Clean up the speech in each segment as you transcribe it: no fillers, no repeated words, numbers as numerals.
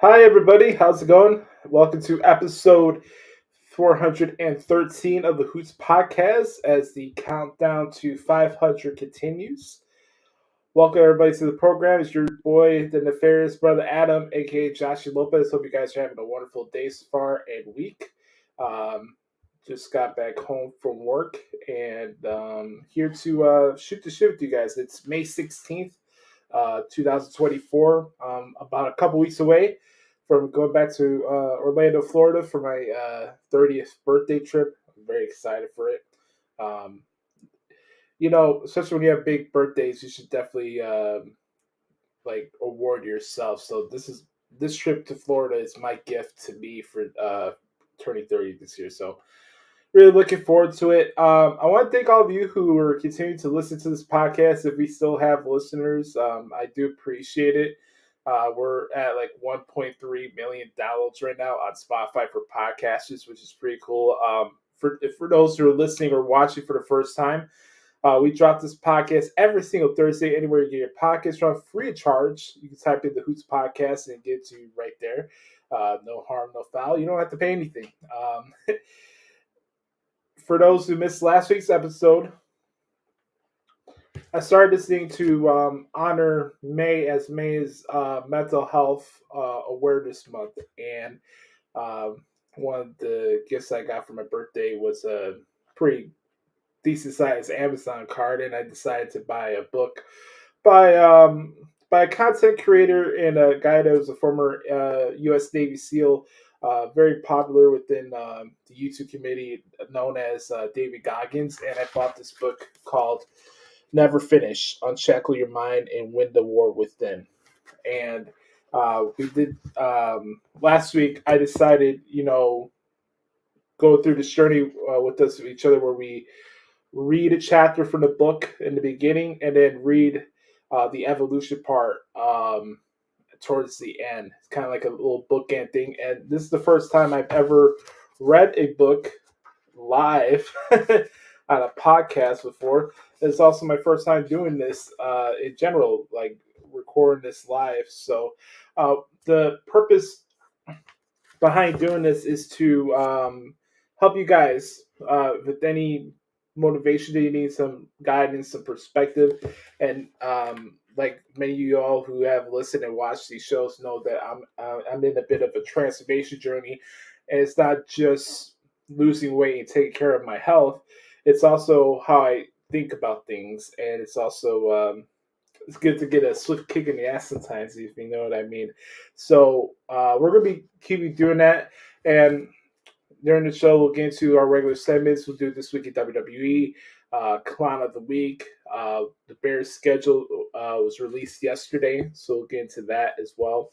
Hi, everybody. How's it going? Welcome to episode 413 of the Hoots Podcast as the countdown to 500 continues. Welcome, everybody, to the program. It's your boy, the nefarious brother Adam, aka Joshie Lopez. Hope you guys are having a wonderful day so far and week. Um, just got back home from work and here to shoot the shit with you guys. It's May 16th. 2024, about a couple weeks away from going back to Orlando, Florida for my 30th birthday trip. I'm very excited for it. Um, Especially when you have big birthdays, you should definitely like award yourself. So this trip to Florida is my gift to me for turning 30 this year. So really looking forward to it. I want to thank all of you who are continuing to listen to this podcast. If we still have listeners, I do appreciate it. We're at like 1.3 million downloads right now on Spotify for podcasters, which is pretty cool. For those who are listening or watching for the first time, we drop this podcast every single Thursday. Anywhere you get your podcast from, free of charge. You can type in the Hoots Podcast and get to you right there. No harm, no foul. You don't have to pay anything. For those who missed last week's episode, I started this thing to honor May as May is Mental Health Awareness Month. And one of the gifts I got for my birthday was a pretty decent sized Amazon card. And I decided to buy a book by a content creator and a guy that was a former U.S. Navy SEAL. Very popular within the YouTube community, known as David Goggins, and I bought this book called "Never Finish: Unshackle Your Mind and Win the War Within." And we did last week. I decided, go through this journey with each other, where we read a chapter from the book in the beginning, and then read the evolution part. Towards the end. It's kind of like a little bookend thing. And this is the first time I've ever read a book live on a podcast before. It's also my first time doing this in general, like recording this live. So the purpose behind doing this is to help you guys with any motivation that you need, some guidance, some perspective, and like many of you all who have listened and watched these shows know that I'm in a bit of a transformation journey, and it's not just losing weight and taking care of my health. It's also how I think about things, and it's also it's good to get a swift kick in the ass sometimes, if you know what I mean. So we're gonna be keeping doing that, and during the show, we'll get into our regular segments. We'll do This Week in WWE, CLAHN of the Week. The Bears' schedule was released yesterday, so we'll get into that as well.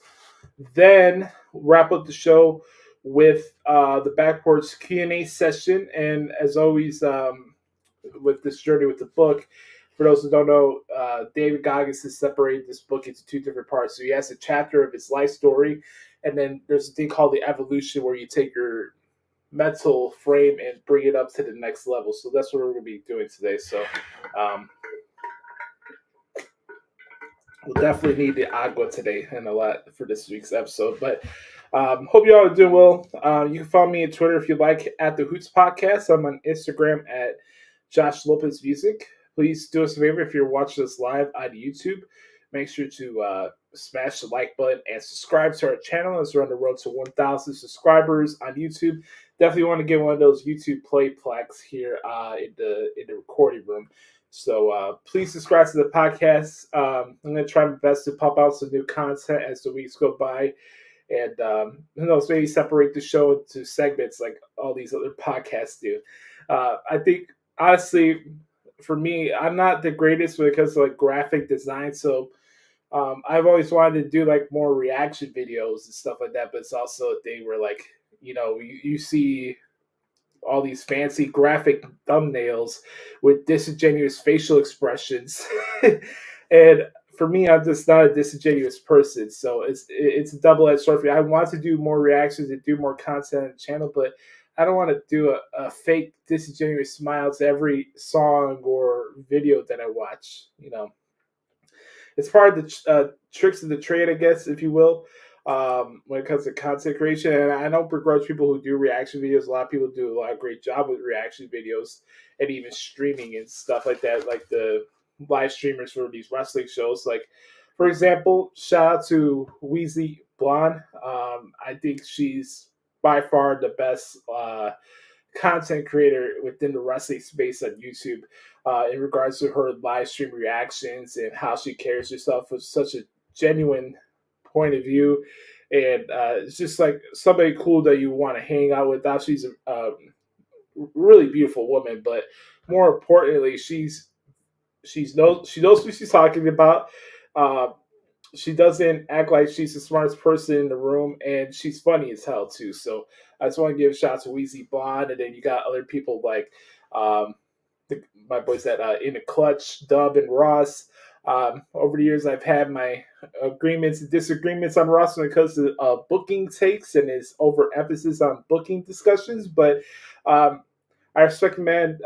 Then wrap up the show with the Backwards Q&A session. And as always, with this journey with the book, for those who don't know, David Goggins has separated this book into two different parts. So he has a chapter of his life story, and then there's a thing called the evolution, where you take your mental frame and bring it up to the next level. So that's what we're going to be doing today. So we'll definitely need the agua today and a lot for this week's episode. But hope you all are doing well. You can follow me on Twitter if you like at the Hoots Podcast. I'm on Instagram at Josh Lopez Music. Please do us a favor if you're watching us live on YouTube. Make sure to smash the like button and subscribe to our channel as we're on the road to 1,000 subscribers on YouTube. Definitely want to get one of those YouTube play plaques here in the recording room. So please subscribe to the podcast. I'm going to try my best to pop out some new content as the weeks go by. And who knows, maybe separate the show into segments like all these other podcasts do. I think, honestly, for me, I'm not the greatest when it comes to like graphic design. So I've always wanted to do like more reaction videos and stuff like that. But it's also a thing where like, you see all these fancy graphic thumbnails with disingenuous facial expressions. And for me, I'm just not a disingenuous person. So it's a double-edged sword for me. I want to do more reactions and do more content on the channel, but I don't want to do a fake disingenuous smile to every song or video that I watch. It's part of the tricks of the trade, I guess, if you will. when it comes to content creation. And I don't begrudge people who do reaction videos. A lot of people do a lot of great job with reaction videos and even streaming and stuff like that, like the live streamers for these wrestling shows. Like, for example, shout out to Weezy Blonde. I think she's by far the best content creator within the wrestling space on YouTube in regards to her live stream reactions and how she carries herself with such a genuine point of view. And it's just like somebody cool that you want to hang out with. Now she's a really beautiful woman, but more importantly, she knows what she's talking about. Uh, she doesn't act like she's the smartest person in the room, and she's funny as hell too. So I just want to give a shout out to Weezy Blonde, and then you got other people like um, my boys that In the Clutch, Dub and Ross. Over the years, I've had my agreements and disagreements on Ross when it comes to booking takes and his overemphasis on booking discussions, but I respect the man.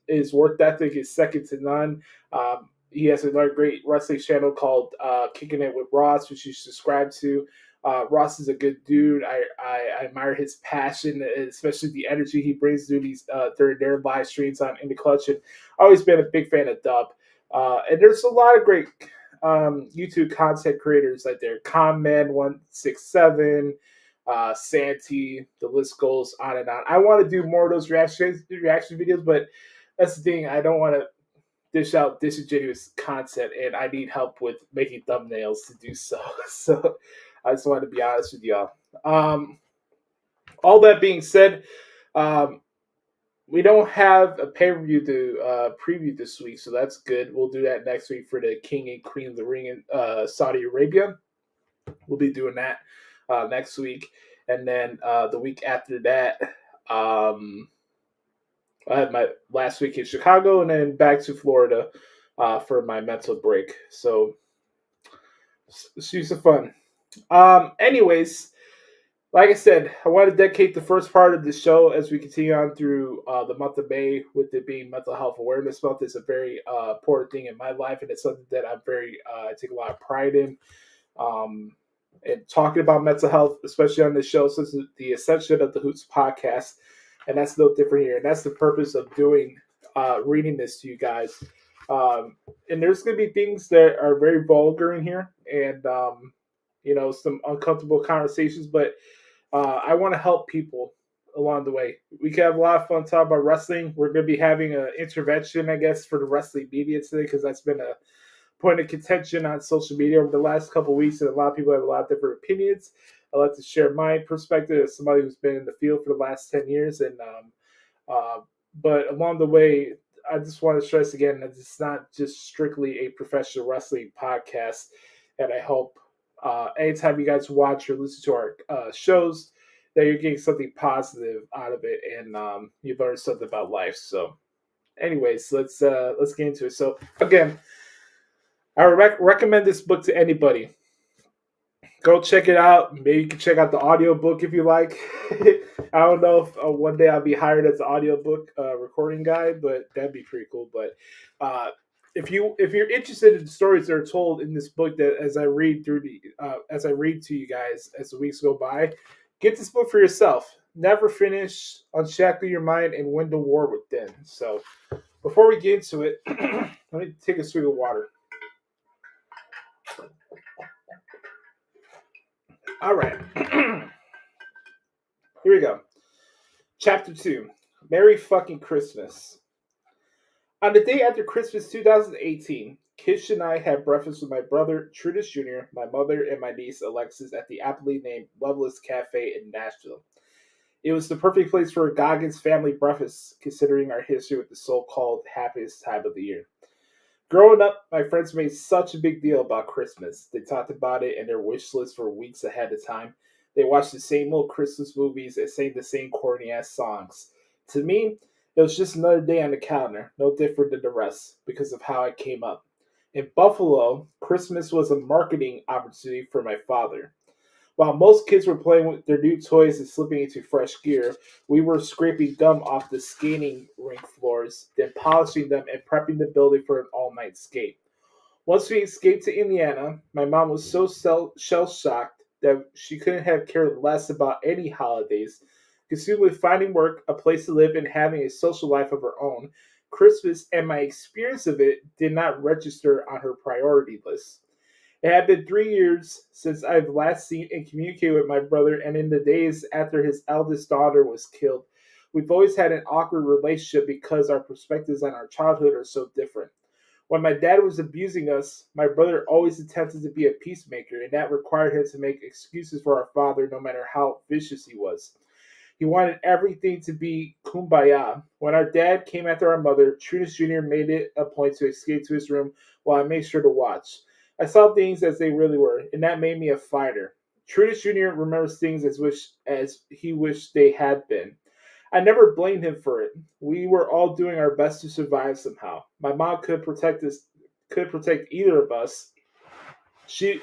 His work ethic is second to none. He has another great wrestling channel called Kicking It with Ross, which you should subscribe to. Ross is a good dude. I admire his passion, especially the energy he brings to these during their live streams on In the Clutch. And I've always been a big fan of Dub. And there's a lot of great YouTube content creators like there. ComMan167, Santi, the list goes on and on. I want to do more of those reaction videos, but that's the thing. I don't want to dish out disingenuous content, and I need help with making thumbnails to do so. So I just wanted to be honest with y'all. All that being said, we don't have a pay-per-view to preview this week, so that's good. We'll do that next week for the King and Queen of the Ring in Saudi Arabia. We'll be doing that next week. And then the week after that, I had my last week in Chicago and then back to Florida for my mental break. So it's fun. Anyways, like I said, I want to dedicate the first part of the show as we continue on through the month of May, with it being Mental Health Awareness Month. It's a very important thing in my life, and it's something that I take a lot of pride in. And talking about mental health, especially on this show, since the ascension of the Hoots Podcast, and that's no different here. And that's the purpose of reading this to you guys. And there's going to be things that are very vulgar in here, and some uncomfortable conversations. But I want to help people along the way. We can have a lot of fun talking about wrestling. We're going to be having an intervention, I guess, for the wrestling media today, because that's been a point of contention on social media over the last couple of weeks, and a lot of people have a lot of different opinions. I like to share my perspective as somebody who's been in the field for the last 10 years. And but along the way, I just want to stress again that it's not just strictly a professional wrestling podcast. And I hope anytime you guys watch or listen to our shows, that you're getting something positive out of it, and you've learned something about life. So anyways, let's get into it. So again, I recommend this book to anybody. Go check it out. Maybe you can check out the audiobook if you like. I don't know if one day I'll be hired as an audiobook recording guy, but that'd be pretty cool. But if you're interested in the stories that are told in this book, that as I read to you guys as the weeks go by, get this book for yourself. Never finish, unshackle your mind, and win the war within. So before we get into it, let me take a swig of water. All right. Here we go. Chapter 2. Merry fucking Christmas. On the day after Christmas 2018, Kish and I had breakfast with my brother, Trudis Jr., my mother, and my niece, Alexis, at the aptly named Loveless Cafe in Nashville. It was the perfect place for a Goggins family breakfast, considering our history with the so-called happiest time of the year. Growing up, my friends made such a big deal about Christmas. They talked about it in their wish list for weeks ahead of time. They watched the same old Christmas movies and sang the same corny-ass songs. To me, it was just another day on the calendar, no different than the rest, because of how I came up. In Buffalo, Christmas was a marketing opportunity for my father. While most kids were playing with their new toys and slipping into fresh gear, we were scraping gum off the skating rink floors, then polishing them and prepping the building for an all-night skate. Once we escaped to Indiana, my mom was so shell-shocked that she couldn't have cared less about any holidays. Consumed with finding work, a place to live, and having a social life of her own, Christmas and my experience of it did not register on her priority list. It had been 3 years since I've last seen and communicated with my brother, and in the days after his eldest daughter was killed, we've always had an awkward relationship because our perspectives on our childhood are so different. When my dad was abusing us, my brother always attempted to be a peacemaker, and that required him to make excuses for our father no matter how vicious he was. He wanted everything to be kumbaya. When our dad came after our mother, Trudis Jr. made it a point to escape to his room while I made sure to watch. I saw things as they really were, and that made me a fighter. Trudis Jr. remembers things as he wished they had been. I never blamed him for it. We were all doing our best to survive somehow. My mom could protect either of us. She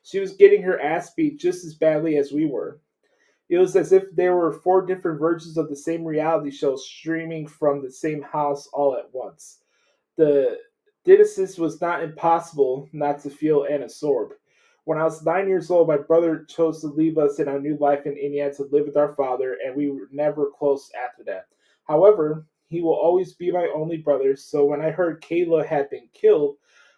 she was getting her ass beat just as badly as we were. It was as if there were four different versions of the same reality show streaming from the same house all at once. The Genesis was not impossible not to feel and absorb. When I was 9 years old, my brother chose to leave us in our new life in Indiana to live with our father, and we were never close after that. However, he will always be my only brother, so when I heard Kayla had been killed,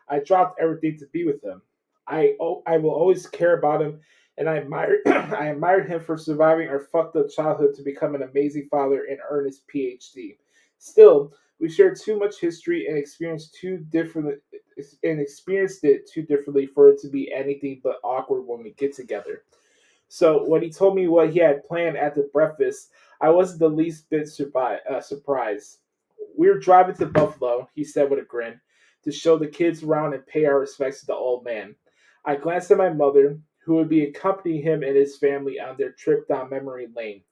I dropped everything to be with him. I will always care about him, and I admire I admired him for surviving our fucked up childhood to become an amazing father and earn his PhD. Still, we share too much history and experienced it too differently for it to be anything but awkward when we get together. So when he told me what he had planned at the breakfast, I wasn't the least bit surprised. We were driving to Buffalo, he said with a grin, to show the kids around and pay our respects to the old man. I glanced at my mother, who would be accompanying him and his family on their trip down memory lane.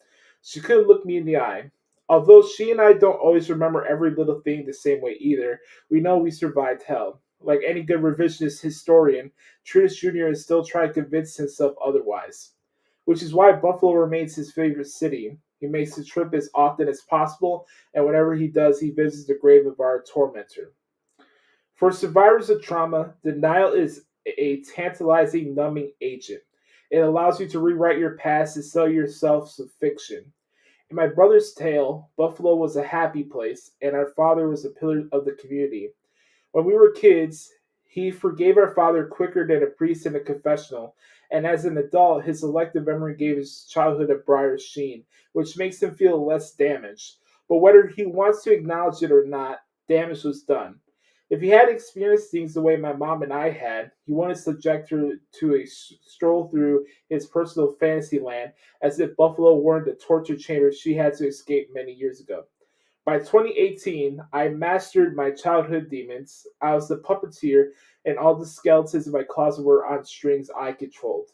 She couldn't look me in the eye. Although she and I don't always remember every little thing the same way either, we know we survived hell. Like any good revisionist historian, Trudis Jr. is still trying to convince himself otherwise. Which is why Buffalo remains his favorite city. He makes the trip as often as possible, and whenever he does, he visits the grave of our tormentor. For survivors of trauma, denial is a tantalizing numbing agent. It allows you to rewrite your past and sell yourself some fiction. In my brother's tale, Buffalo was a happy place, and our father was a pillar of the community. When we were kids, he forgave our father quicker than a priest in a confessional, and as an adult, his selective memory gave his childhood a brighter sheen, which makes him feel less damaged. But whether he wants to acknowledge it or not, damage was done. If he had experienced things the way my mom and I had, he wanted to subject her to a stroll through his personal fantasy land as if Buffalo weren't the torture chamber she had to escape many years ago. By 2018, I mastered my childhood demons. I was the puppeteer, and all the skeletons in my closet were on strings I controlled.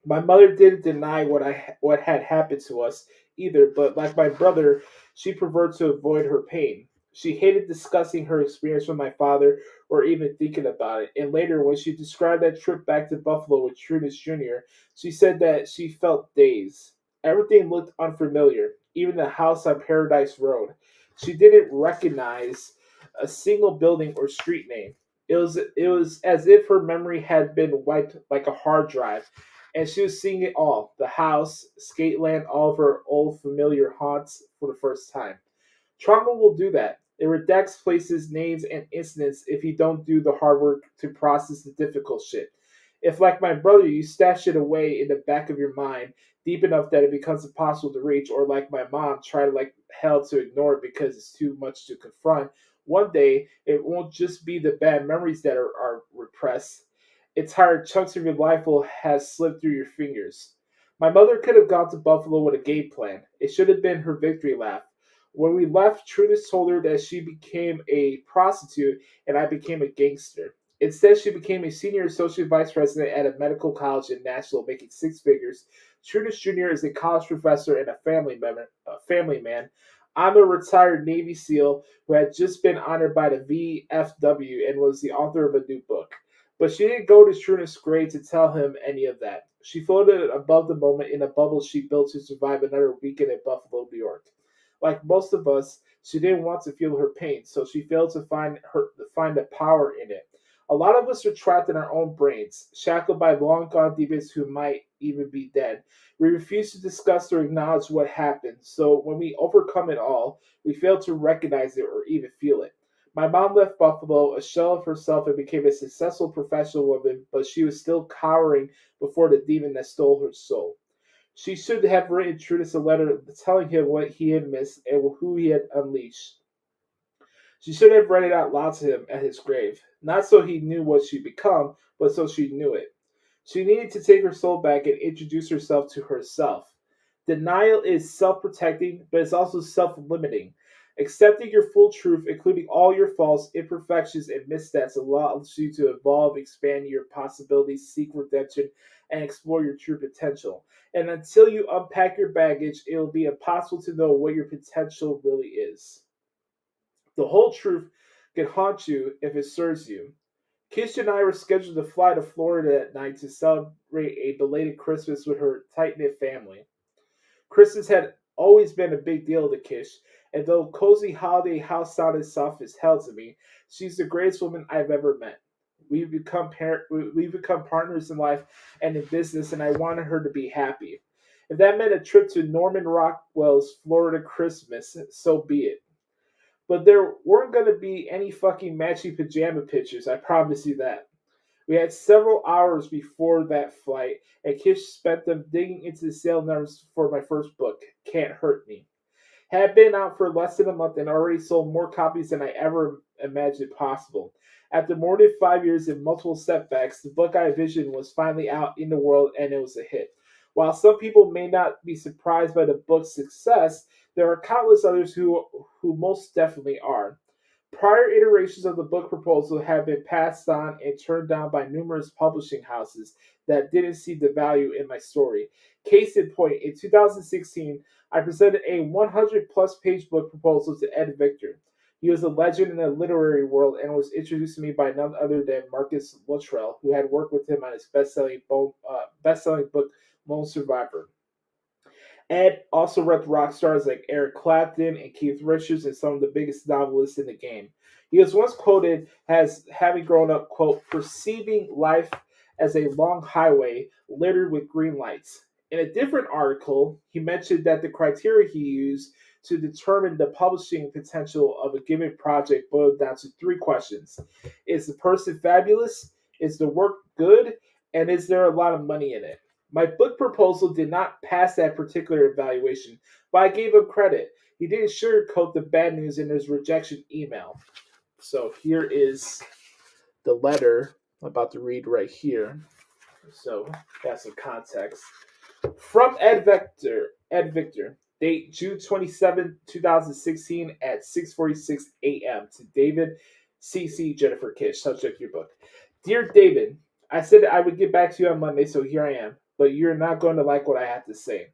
My mother didn't deny what had happened to us either, but like my brother, she preferred to avoid her pain. She hated discussing her experience with my father or even thinking about it. And later, when she described that trip back to Buffalo with Trudis Jr., she said that she felt dazed. Everything looked unfamiliar, even the house on Paradise Road. She didn't recognize a single building or street name. It was as if her memory had been wiped like a hard drive, and she was seeing it all: the house, Skateland, all of her old familiar haunts for the first time. Trauma will do that. It redacts places, names, and incidents if you don't do the hard work to process the difficult shit. If, like my brother, you stash it away in the back of your mind deep enough that it becomes impossible to reach, or like my mom, try to like hell to ignore it because it's too much to confront, one day it won't just be the bad memories that are repressed. Entire chunks of your life will have slipped through your fingers. My mother could have gone to Buffalo with a game plan. It should have been her victory lap. When we left, Trudis told her that she became a prostitute and I became a gangster. Instead, she became a senior associate vice president at a medical college in Nashville, making six figures. Trudis Jr. is a college professor and a family man. I'm a retired Navy SEAL who had just been honored by the VFW and was the author of a new book. But she didn't go to Trudis' grave to tell him any of that. She floated above the moment in a bubble she built to survive another weekend in Buffalo, New York. Like most of us, she didn't want to feel her pain, so she failed to find the power in it. A lot of us are trapped in our own brains, shackled by long-gone demons who might even be dead. We refuse to discuss or acknowledge what happened, so when we overcome it all, we fail to recognize it or even feel it. My mom left Buffalo, a shell of herself, and became a successful professional woman, but she was still cowering before the demon that stole her soul. She should have written Trudas a letter telling him what he had missed and who he had unleashed. She should have read it out loud to him at his grave, not so he knew what she'd become, but so she knew it. She needed to take her soul back and introduce herself to herself. Denial is self protecting, but it's also self limiting. Accepting your full truth, including all your faults, imperfections, and missteps, allows you to evolve, expand your possibilities, seek redemption, and explore your true potential. And until you unpack your baggage, it will be impossible to know what your potential really is. The whole truth can haunt you if it serves you. Kish and I were scheduled to fly to Florida that night to celebrate a belated Christmas with her tight knit family. Christmas had always been a big deal to Kish, and though cozy holiday house sounded soft as hell to me, she's the greatest woman I've ever met. We've become partners in life and in business, and I wanted her to be happy. If that meant a trip to Norman Rockwell's Florida Christmas, so be it. But there weren't going to be any fucking matchy pajama pictures, I promise you that. We had several hours before that flight, and Kish spent them digging into the sale numbers for my first book, Can't Hurt Me. Had been out for less than a month and already sold more copies than I ever imagined possible. After more than 5 years and multiple setbacks, the book I envisioned was finally out in the world and it was a hit. While some people may not be surprised by the book's success, there are countless others who most definitely are. Prior iterations of the book proposal have been passed on and turned down by numerous publishing houses that didn't see the value in my story. Case in point, in 2016, I presented a 100 plus page book proposal to Ed Victor. He was a legend in the literary world and was introduced to me by none other than Marcus Luttrell, who had worked with him on his best-selling book, Lone Survivor. Ed also read rock stars like Eric Clapton and Keith Richards and some of the biggest novelists in the game. He was once quoted as having grown up, quote, perceiving life as a long highway littered with green lights. In a different article, he mentioned that the criteria he used to determine the publishing potential of a given project boiled down to three questions. Is the person fabulous? Is the work good? And is there a lot of money in it? My book proposal did not pass that particular evaluation, but I gave him credit. He didn't sugarcoat the bad news in his rejection email. So here is the letter I'm about to read right here. So that's some context. From Ed Victor, date June 27, 2016 at 6:46 a.m. to David C.C. Jennifer Kish, subject your book. Dear David, I said I would get back to you on Monday, so here I am. But you're not going to like what I have to say.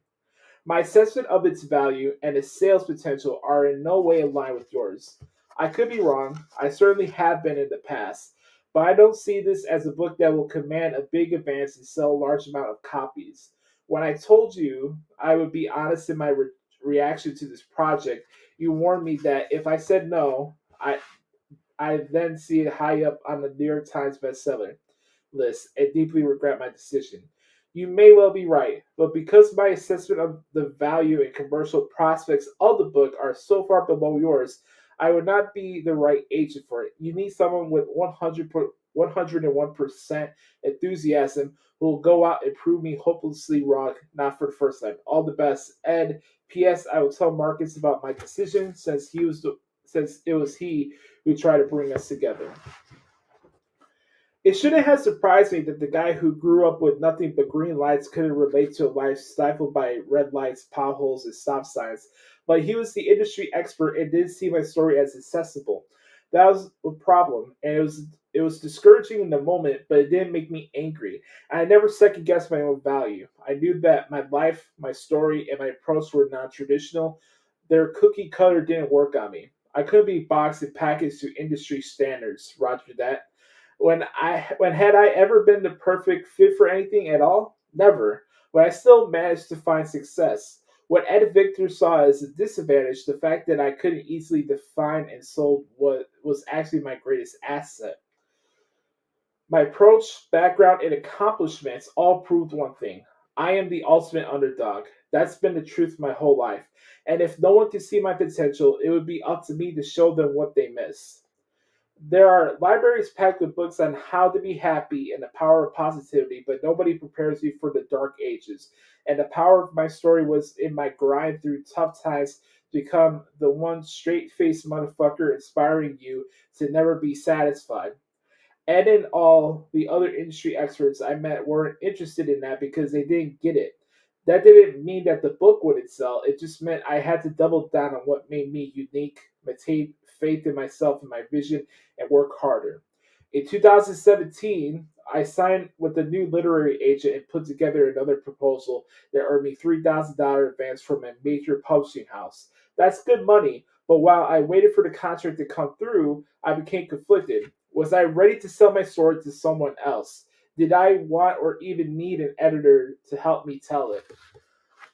My assessment of its value and its sales potential are in no way in line with yours. I could be wrong. I certainly have been in the past. But I don't see this as a book that will command a big advance and sell a large amount of copies. When I told you I would be honest in my reaction to this project, you warned me that if I said no, I then see it high up on the New York Times bestseller list and deeply regret my decision. You may well be right, but because my assessment of the value and commercial prospects of the book are so far below yours, I would not be the right agent for it. You need someone with 101% enthusiasm who will go out and prove me hopelessly wrong, not for the first time. All the best, Ed. P.S. I will tell Marcus about my decision since it was he who tried to bring us together. It shouldn't have surprised me that the guy who grew up with nothing but green lights couldn't relate to a life stifled by red lights, potholes, and stop signs. But he was the industry expert and didn't see my story as accessible. That was a problem, and it was discouraging in the moment, but it didn't make me angry. And I never second guessed my own value. I knew that my life, my story, and my approach were non-traditional. Their cookie cutter didn't work on me. I couldn't be boxed and packaged to industry standards. Roger that. When had I ever been the perfect fit for anything at all? Never. But I still managed to find success. What Ed Victor saw as a disadvantage, the fact that I couldn't easily define and sold what was actually my greatest asset. My approach, background, and accomplishments all proved one thing. I am the ultimate underdog. That's been the truth my whole life. And if no one can see my potential, it would be up to me to show them what they miss. There are libraries packed with books on how to be happy and the power of positivity, but nobody prepares you for the dark ages. And the power of my story was in my grind through tough times to become the one straight faced motherfucker inspiring you to never be satisfied. And in all, the other industry experts I met weren't interested in that because they didn't get it. That didn't mean that the book wouldn't sell. It just meant I had to double down on what made me unique, maintain faith in myself and my vision, and work harder. In 2017, I signed with a new literary agent and put together another proposal that earned me $3,000 advance from a major publishing house. That's good money, but while I waited for the contract to come through, I became conflicted. Was I ready to sell my story to someone else? Did I want or even need an editor to help me tell it?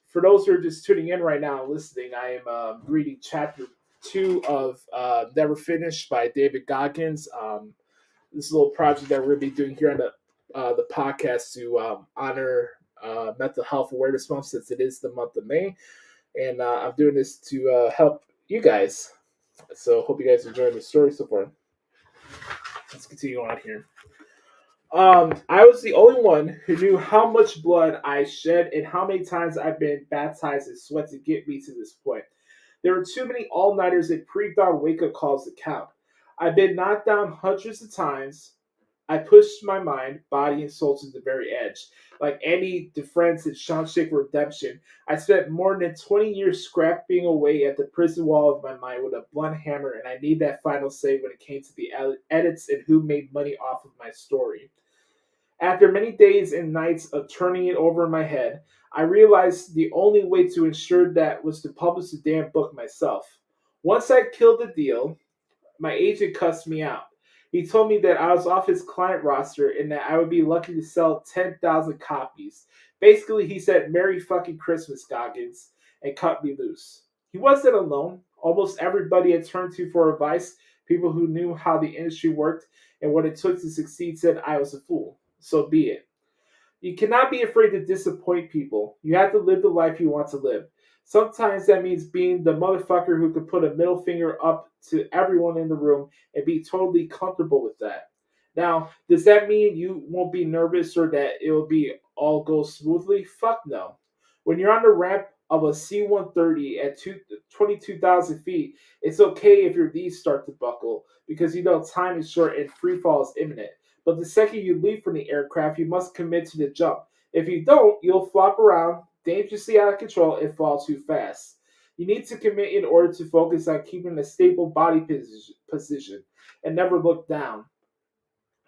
For those who are just tuning in right now and listening, I am reading chapter 2 of Never Finished by David Goggins. This is a little project that we're going to be doing here on the podcast to honor Mental Health Awareness Month, since it is the month of May. And I'm doing this to help you guys. So hope you guys enjoying the story so far. Let's continue on here. I was the only one who knew how much blood I shed and how many times I've been baptized in sweat to get me to this point. There were too many all-nighters and pre-dawn wake-up calls to count. I've been knocked down hundreds of times. I pushed my mind, body, and soul to the very edge. Like Andy DeFrance in Shawshank Redemption, I spent more than 20 years scrapping away at the prison wall of my mind with a blunt hammer, and I need that final say when it came to the edits and who made money off of my story. After many days and nights of turning it over in my head, I realized the only way to ensure that was to publish the damn book myself. Once I killed the deal, my agent cussed me out. He told me that I was off his client roster and that I would be lucky to sell 10,000 copies. Basically, he said, "Merry fucking Christmas, Goggins," and cut me loose. He wasn't alone. Almost everybody I turned to for advice, people who knew how the industry worked and what it took to succeed, said I was a fool. So be it. You cannot be afraid to disappoint people. You have to live the life you want to live. Sometimes that means being the motherfucker who can put a middle finger up to everyone in the room and be totally comfortable with that. Now, does that mean you won't be nervous or that it will be all go smoothly? Fuck no. When you're on the ramp of a C-130 at 22,000 feet, it's okay if your knees start to buckle because you know time is short and free fall is imminent. But the second you leave from the aircraft, you must commit to the jump. If you don't, you'll flop around, dangerously out of control, and fall too fast. You need to commit in order to focus on keeping a stable body position and never look down.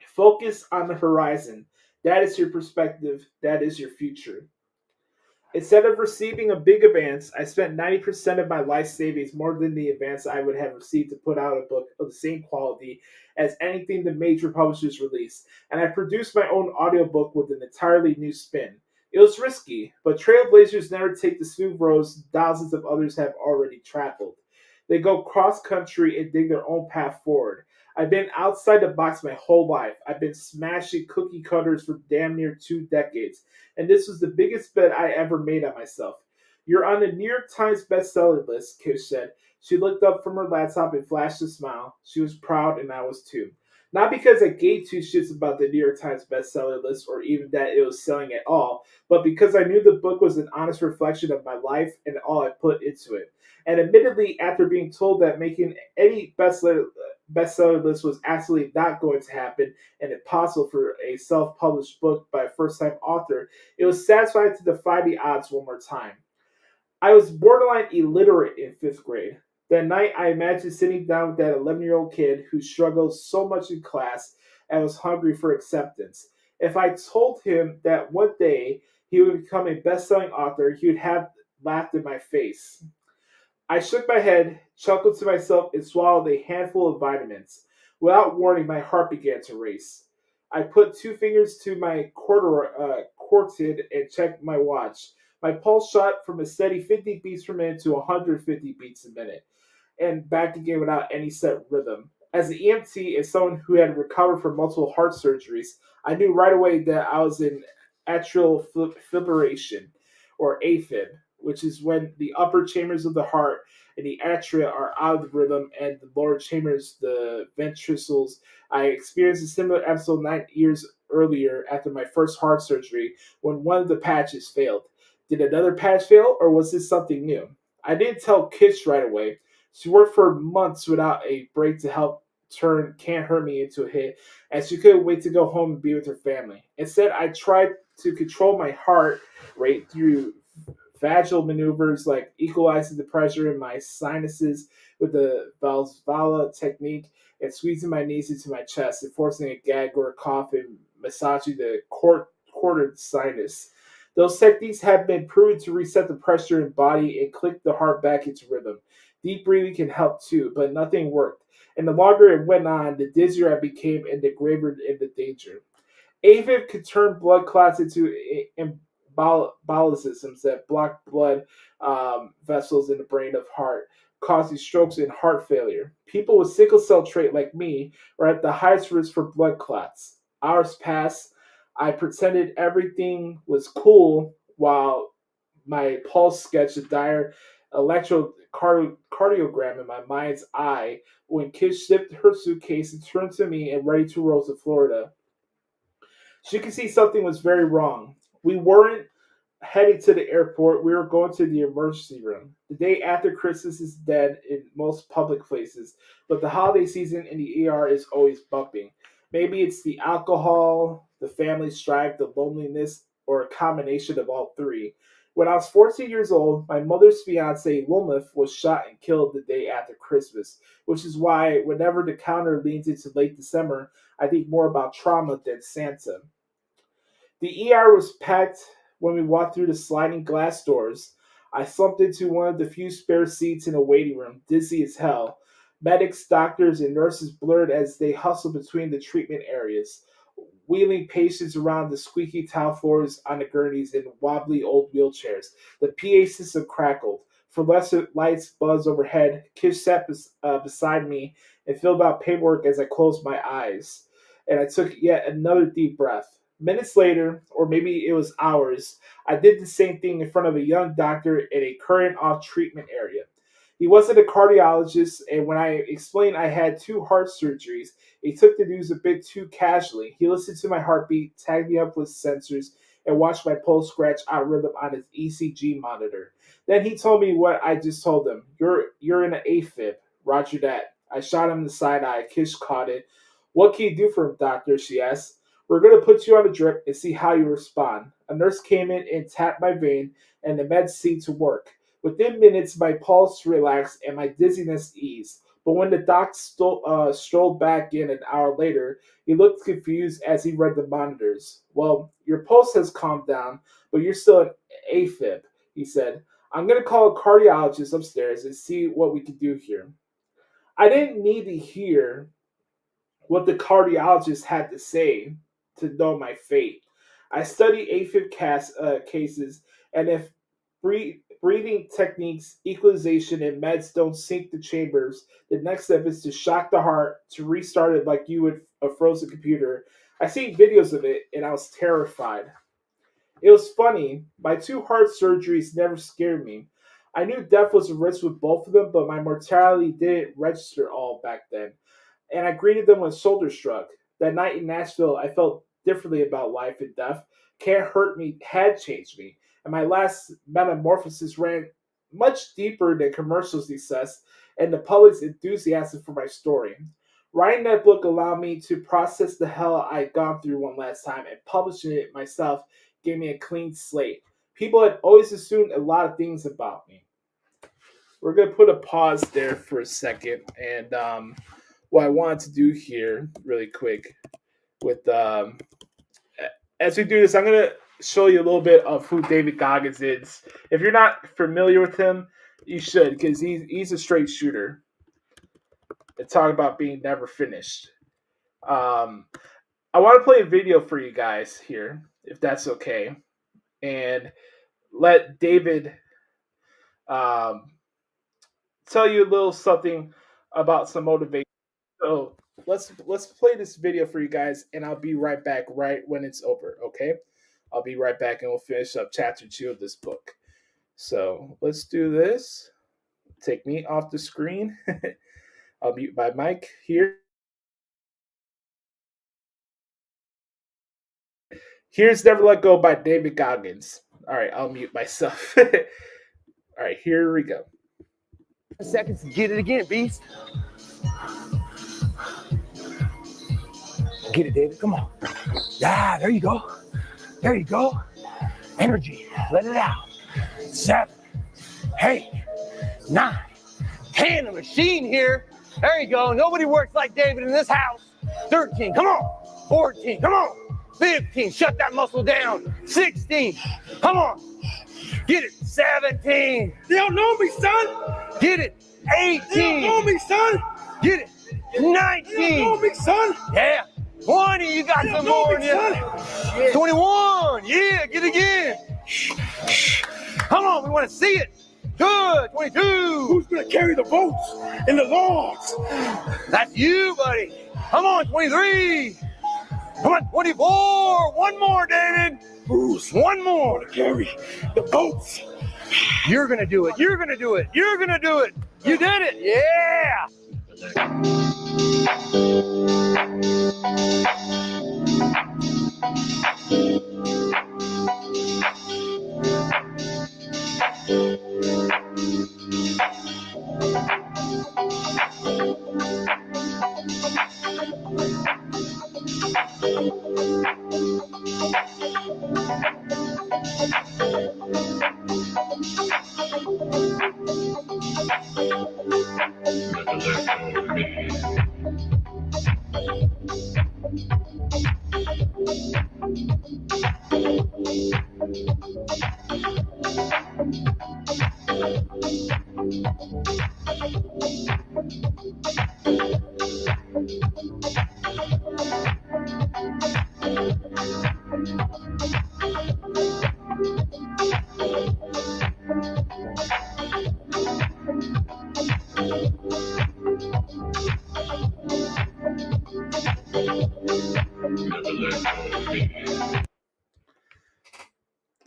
Focus on the horizon. That is your perspective. That is your future. Instead of receiving a big advance, I spent 90% of my life savings more than the advance I would have received to put out a book of the same quality as anything the major publishers released, and I produced my own audiobook with an entirely new spin. It was risky, but trailblazers never take the smooth roads thousands of others have already traveled. They go cross country and dig their own path forward. I've been outside the box my whole life. I've been smashing cookie cutters for damn near 2 decades, and this was the biggest bet I ever made on myself. "You're on the New York Times bestseller list," Kish said. She looked up from her laptop and flashed a smile. She was proud, and I was too. Not because I gave two shits about the New York Times bestseller list or even that it was selling at all, but because I knew the book was an honest reflection of my life and all I put into it. And admittedly, after being told that making any bestseller list was absolutely not going to happen and impossible for a self-published book by a first-time author, it was satisfying to defy the odds one more time. I was borderline illiterate in 5th grade. That night, I imagined sitting down with that 11-year-old kid who struggled so much in class and was hungry for acceptance. If I told him that one day he would become a best-selling author, he would have laughed in my face. I shook my head, chuckled to myself, and swallowed a handful of vitamins. Without warning, my heart began to race. I put 2 fingers to my quartet and checked my watch. My pulse shot from a steady 50 beats per minute to 150 beats a minute, and back again without any set rhythm. As an EMT and someone who had recovered from multiple heart surgeries, I knew right away that I was in atrial fibrillation, or AFib, which is when the upper chambers of the heart and the atria are out of the rhythm, and the lower chambers, the ventricles. I experienced a similar episode 9 years earlier after my first heart surgery when one of the patches failed. Did another patch fail, or was this something new? I didn't tell Kish right away. She worked for months without a break to help turn Can't Hurt Me into a hit, as she couldn't wait to go home and be with her family. Instead, I tried to control my heart rate through vaginal maneuvers like equalizing the pressure in my sinuses with the Valsalva technique and squeezing my knees into my chest and forcing a gag or a cough and massaging the quartered sinus. Those techniques have been proven to reset the pressure in the body and click the heart back into rhythm. Deep breathing can help too, but nothing worked. And the longer it went on, the dizzier I became and the graver in the danger. AFib could turn blood clots into embolisms that block blood vessels in the brain of heart, causing strokes and heart failure. People with sickle cell trait like me are at the highest risk for blood clots. Hours passed. I pretended everything was cool while my pulse sketched a dire electrocardiogram in my mind's eye when Kish zipped her suitcase and turned to me and ready to roll to Florida. She could see something was very wrong. We weren't heading to the airport, we were going to the emergency room. The day after Christmas is dead in most public places, but the holiday season in the ER is always bumping. Maybe it's the alcohol, the family strife, the loneliness, or a combination of all three. When I was 14 years old, my mother's fiance, Wilmeth, was shot and killed the day after Christmas, which is why whenever the calendar leans into late December, I think more about trauma than Santa. The ER was packed when we walked through the sliding glass doors. I slumped into one of the few spare seats in a waiting room, dizzy as hell. Medics, doctors, and nurses blurred as they hustled between the treatment areas, wheeling patients around the squeaky tile floors on the gurneys in wobbly old wheelchairs. The PA system crackled. Fluorescent lights buzzed overhead. Kish sat beside me and filled out paperwork as I closed my eyes. And I took yet another deep breath. Minutes later, or maybe it was hours, I did the same thing in front of a young doctor in a current off treatment area. He wasn't a cardiologist, and when I explained I had two heart surgeries, he took the news a bit too casually. He listened to my heartbeat, tagged me up with sensors, and watched my pulse scratch out rhythm on his ECG monitor. Then he told me what I just told him. You're in an AFib. Roger that. I shot him in the side eye. Kish caught it. What can you do for him, doctor? She asked. We're going to put you on a drip and see how you respond. A nurse came in and tapped my vein, and the meds seemed to work. Within minutes, my pulse relaxed and my dizziness eased. But when the doc strolled back in an hour later, he looked confused as he read the monitors. Well, your pulse has calmed down, but you're still an AFib, he said. I'm going to call a cardiologist upstairs and see what we can do here. I didn't need to hear what the cardiologist had to say to know my fate. I studied AFib cases, and if breathing techniques, equalization, and meds don't sink the chambers, the next step is to shock the heart to restart it like you would a frozen computer. I seen videos of it, and I was terrified. It was funny. My two heart surgeries never scared me. I knew death was a risk with both of them, but my mortality didn't register all back then, and I greeted them with a shoulder shrug. That night in Nashville, I felt differently about life and death. Can't Hurt Me had changed me, and my last metamorphosis ran much deeper than commercial success and the public's enthusiasm for my story. Writing that book allowed me to process the hell I'd gone through one last time, and publishing it myself gave me a clean slate. People had always assumed a lot of things about me. We're going to put a pause there for a second, and what I wanted to do here, really quick, with as we do this, I'm going to show you a little bit of who David Goggins is. If you're not familiar with him, you should, because he's a straight shooter. And talk about being never finished. I want to play a video for you guys here, if that's okay, and let David um, tell you a little something about some motivation. So let's play this video for you guys, and I'll be right back right when it's over. Okay, I'll be right back, and we'll finish up chapter 2 of this book. So let's do this. Take me off the screen. I'll mute my mic here. Here's Never Let Go by David Goggins. All right, I'll mute myself. All right, here we go. Seconds to get it again, beast. Get it, David. Come on. Yeah, there you go. There you go. Energy. Let it out. 7, 8, 9, 10. A machine here. There you go. Nobody works like David in this house. 13. Come on. 14. Come on. 15. Shut that muscle down. 16. Come on. Get it. 17. They don't know me, son. Get it. 18. They don't know me, son. Get it. 19. They don't know me, son. Yeah. 20. You got They some don't know more me, in you. son. 21. Yeah. Get it again. Come on. We want to see it. Good. 22. Who's gonna carry the boats and the logs? That's you, buddy. Come on. 23. Come on. 24. One more, David. Who's One more. gonna carry the boats? You're going to do it. You're going to do it. You're going to do it. You did it. Yeah.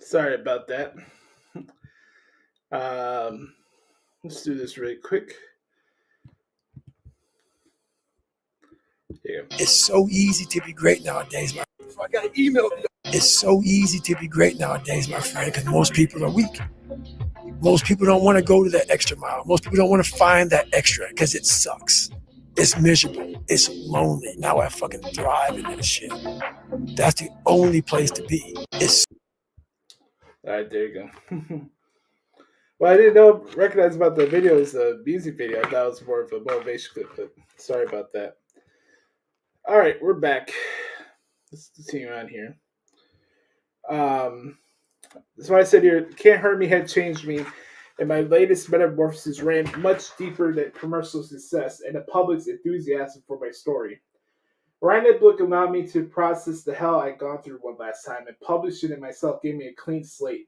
Sorry about that. Let's do this really quick. Here. It's so easy to be great nowadays, my friend. I got an email. It's so easy to be great nowadays, my friend, because most people are weak. Most people don't want to go to that extra mile. Most people don't want to find that extra because it sucks. It's miserable. It's lonely. Now I fucking thrive in that shit. That's the only place to be. It's All right, there you go. Well, I didn't recognize about the video as a music video. I thought it was more of a motivation clip, but sorry about that. All right, we're back. Let's continue on here. So I said here, Can't Hurt Me had changed me, and my latest metamorphosis ran much deeper than commercial success and the public's enthusiasm for my story. Writing that book allowed me to process the hell I'd gone through one last time, and publishing it myself gave me a clean slate.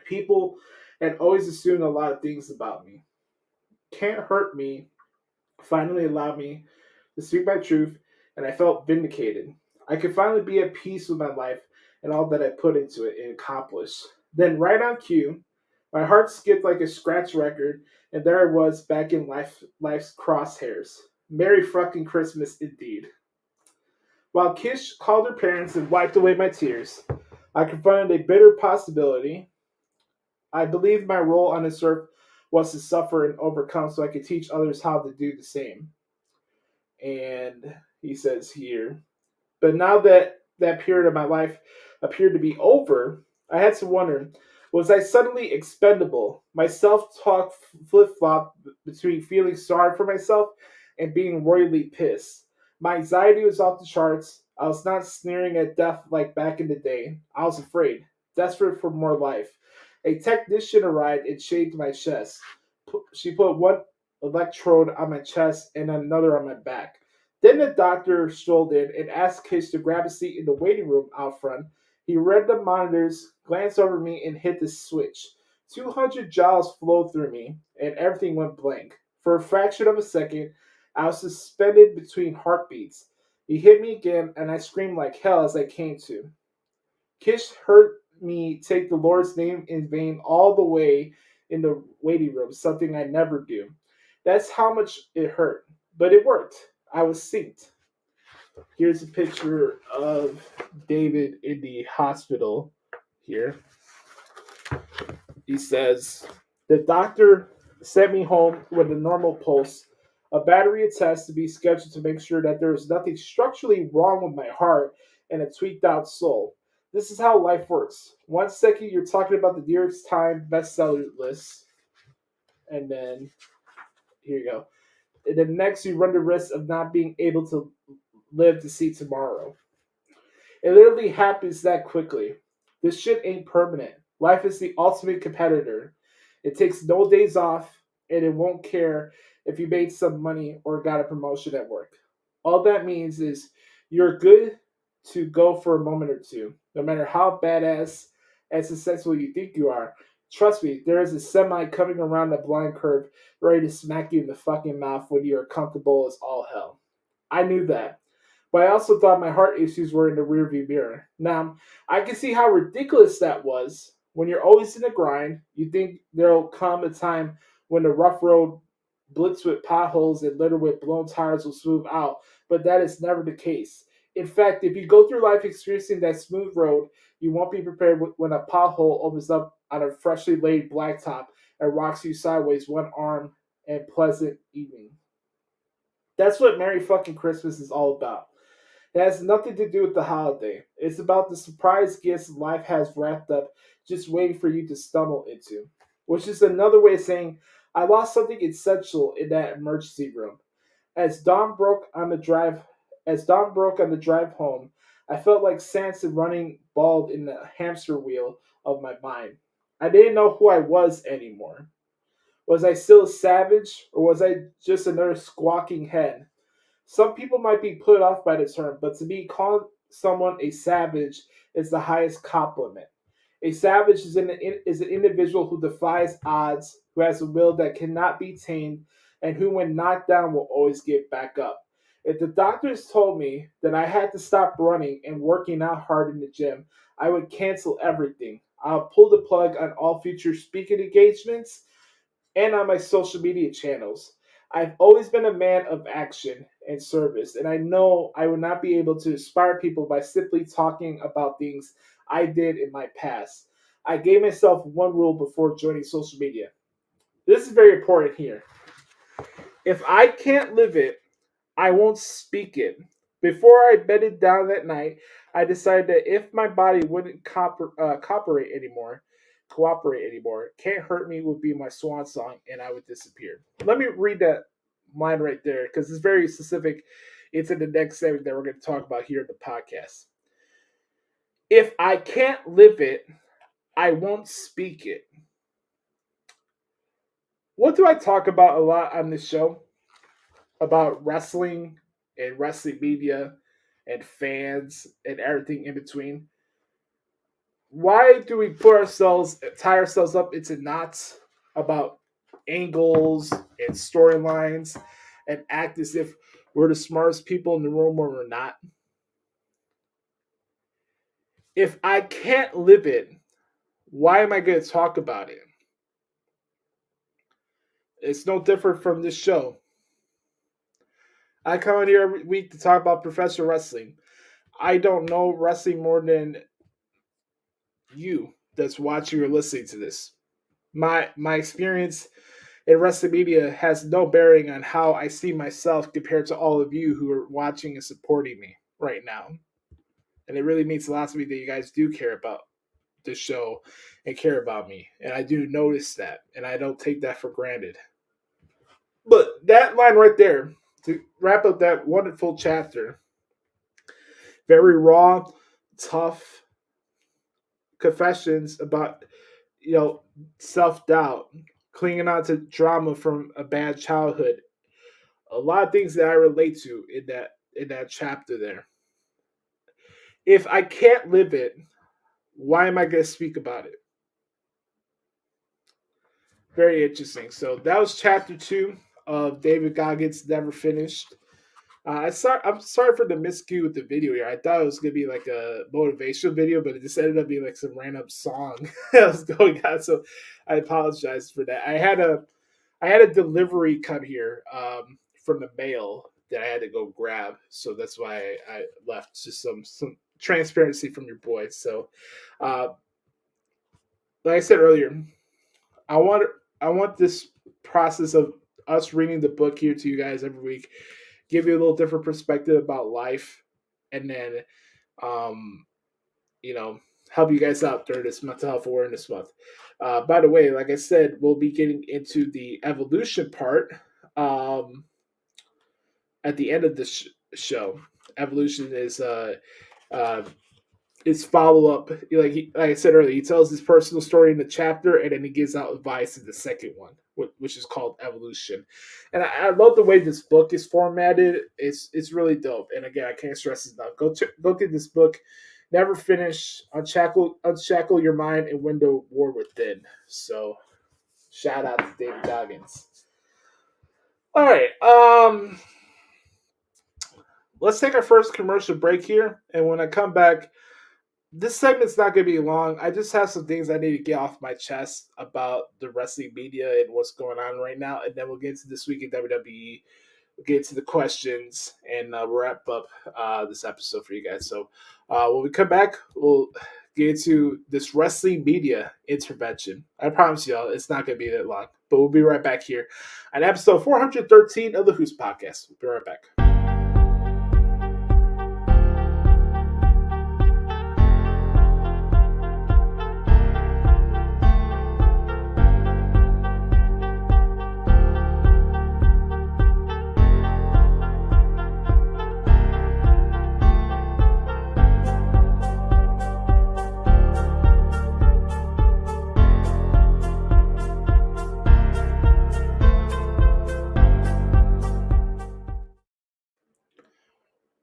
People had always assumed a lot of things about me. Can't Hurt Me finally allowed me to speak my truth, and I felt vindicated. I could finally be at peace with my life and all that I put into it and accomplished. Then, right on cue, my heart skipped like a scratch record, and there I was back in life's crosshairs. Merry fucking Christmas indeed. While Kish called her parents and wiped away my tears, I confronted a bitter possibility. I believed my role on this earth was to suffer and overcome so I could teach others how to do the same. And he says here, but now that that period of my life appeared to be over, I had to wonder, was I suddenly expendable? My self-talk flip-flopped between feeling sorry for myself and being royally pissed. My anxiety was off the charts. I was not sneering at death like back in the day. I was afraid, desperate for more life. A technician arrived and shaved my chest. She put one electrode on my chest and another on my back. Then the doctor strolled in and asked Kish to grab a seat in the waiting room out front. He read the monitors, glanced over me, and hit the switch. 200 joules flowed through me, and everything went blank. For a fraction of a second, I was suspended between heartbeats. He hit me again, and I screamed like hell as I came to. Kish heard me take the Lord's name in vain all the way in the waiting room, something I never do. That's how much it hurt. But it worked. I was synced. Here's a picture of David in the hospital here. He says, the doctor sent me home with a normal pulse, a battery of tests to be scheduled to make sure that there was nothing structurally wrong with my heart, and a tweaked out soul. This is how life works. 1 second you're talking about the New York Times bestseller list, and then here you go. And then next you run the risk of not being able to live to see tomorrow. It literally happens that quickly. This shit ain't permanent. Life is the ultimate competitor. It takes no days off, and it won't care if you made some money or got a promotion at work. All that means is you're good to go for a moment or two, no matter how badass and successful you think you are. Trust me, there is a semi coming around the blind curve ready to smack you in the fucking mouth when you are comfortable as all hell. I knew that. But I also thought my heart issues were in the rearview mirror. Now, I can see how ridiculous that was. When you're always in the grind, you think there'll come a time when the rough road blitz with potholes and littered with blown tires will smooth out, but that is never the case. In fact, if you go through life experiencing that smooth road, you won't be prepared when a pothole opens up on a freshly laid blacktop and rocks you sideways one arm and pleasant evening. That's what Merry fucking Christmas is all about. It has nothing to do with the holiday. It's about the surprise gifts life has wrapped up just waiting for you to stumble into. Which is another way of saying I lost something essential in that emergency room. As dawn broke on the drive home, I felt like Samson running bald in the hamster wheel of my mind. I didn't know who I was anymore. Was I still a savage, or was I just another squawking hen? Some people might be put off by the term, but to be called someone a savage is the highest compliment. A savage is an individual who defies odds, who has a will that cannot be tamed, and who, when knocked down, will always get back up. If the doctors told me that I had to stop running and working out hard in the gym, I would cancel everything. I'll pull the plug on all future speaking engagements and on my social media channels. I've always been a man of action and service, and I know I would not be able to inspire people by simply talking about things I did in my past. I gave myself one rule before joining social media. This is very important here. If I can't live it, I won't speak it. Before I bedded down that night, I decided that if my body wouldn't cooperate anymore, Can't Hurt Me would be my swan song and I would disappear. Let me read that line right there because it's very specific. It's in the next segment that we're going to talk about here in the podcast. If I can't live it, I won't speak it. What do I talk about a lot on this show? About wrestling and wrestling media and fans and everything in between. Why do we tie ourselves up into knots about angles and storylines and act as if we're the smartest people in the room when we're not? If I can't live it, why am I going to talk about it? It's no different from this show. I come in here every week to talk about professional wrestling. I don't know wrestling more than you that's watching or listening to this. My experience in wrestling media has no bearing on how I see myself compared to all of you who are watching and supporting me right now. And it really means a lot to me that you guys do care about this show and care about me. And I do notice that, and I don't take that for granted. But that line right there, to wrap up that wonderful chapter, very raw, tough confessions about, self-doubt, clinging on to drama from a bad childhood. A lot of things that I relate to in that chapter there. If I can't live it, why am I going to speak about it? Very interesting. So that was chapter 2. of David Goggins never finished. I'm sorry for the miscue with the video here. I thought it was gonna be like a motivational video, but it just ended up being like some random song that was going on. So I apologize for that. I had a delivery come here from the mail that I had to go grab, so that's why I left. Just some transparency from your boy. So, uh, like I said earlier, I want I want this process of us reading the book here to you guys every week, give you a little different perspective about life, and then um, help you guys out during this mental health awareness month. By the way, like I said, we'll be getting into the evolution part at the end of this show. Evolution uh, is follow up. Like I said earlier, he tells his personal story in the chapter, and then he gives out advice in the second one, which is called Evolution. And I love the way this book is formatted. It's really dope. And again, I can't stress this enough. Go get this book. Never finish. Unshackle your mind and win the war within. So, shout out to David Goggins. All right. Let's take our first commercial break here, and when I come back, this segment's not going to be long. I just have some things I need to get off my chest about the wrestling media and what's going on right now, and then we'll get into this week in WWE. We'll get into the questions, and we'll wrap up this episode for you guys. So when we come back, we'll get into this wrestling media intervention. I promise y'all, it's not going to be that long, but we'll be right back here on episode 413 of the Hoots Podcast. We'll be right back.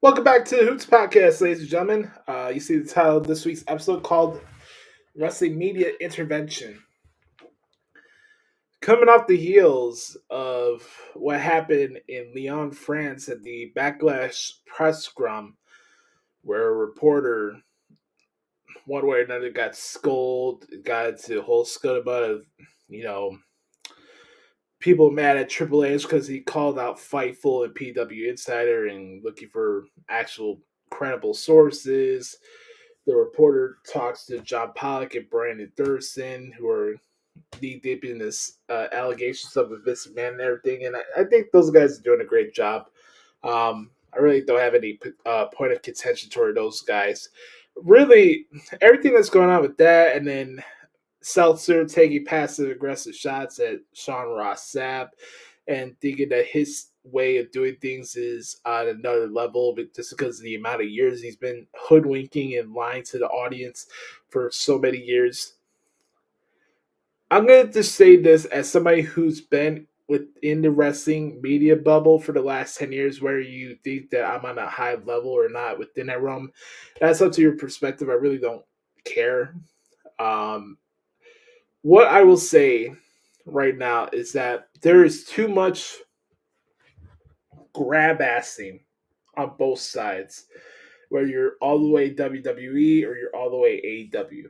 Welcome back to the Hoots Podcast, ladies and gentlemen. You see the title of this week's episode called Wrestling Media Intervention. Coming off the heels of what happened in Lyon, France at the Backlash press scrum, where a reporter, one way or another, got scolded, got into a whole scuttlebutt of, people mad at Triple H because he called out Fightful and PW Insider and looking for actual credible sources. The reporter talks to John Pollock and Brandon Thurston, who are knee deep in this allegations of Vince McMahon and everything. And I think those guys are doing a great job. I really don't have any point of contention toward those guys. Really, everything that's going on with that, and then Seltzer taking passive-aggressive shots at Sean Ross Sapp and thinking that his way of doing things is on another level, but just because of the amount of years he's been hoodwinking and lying to the audience for so many years. I'm going to just say this as somebody who's been within the wrestling media bubble for the last 10 years, where you think that I'm on a high level or not within that realm. That's up to your perspective. I really don't care. What I will say right now is that there is too much grab-assing on both sides, whether you're all the way WWE or you're all the way AEW.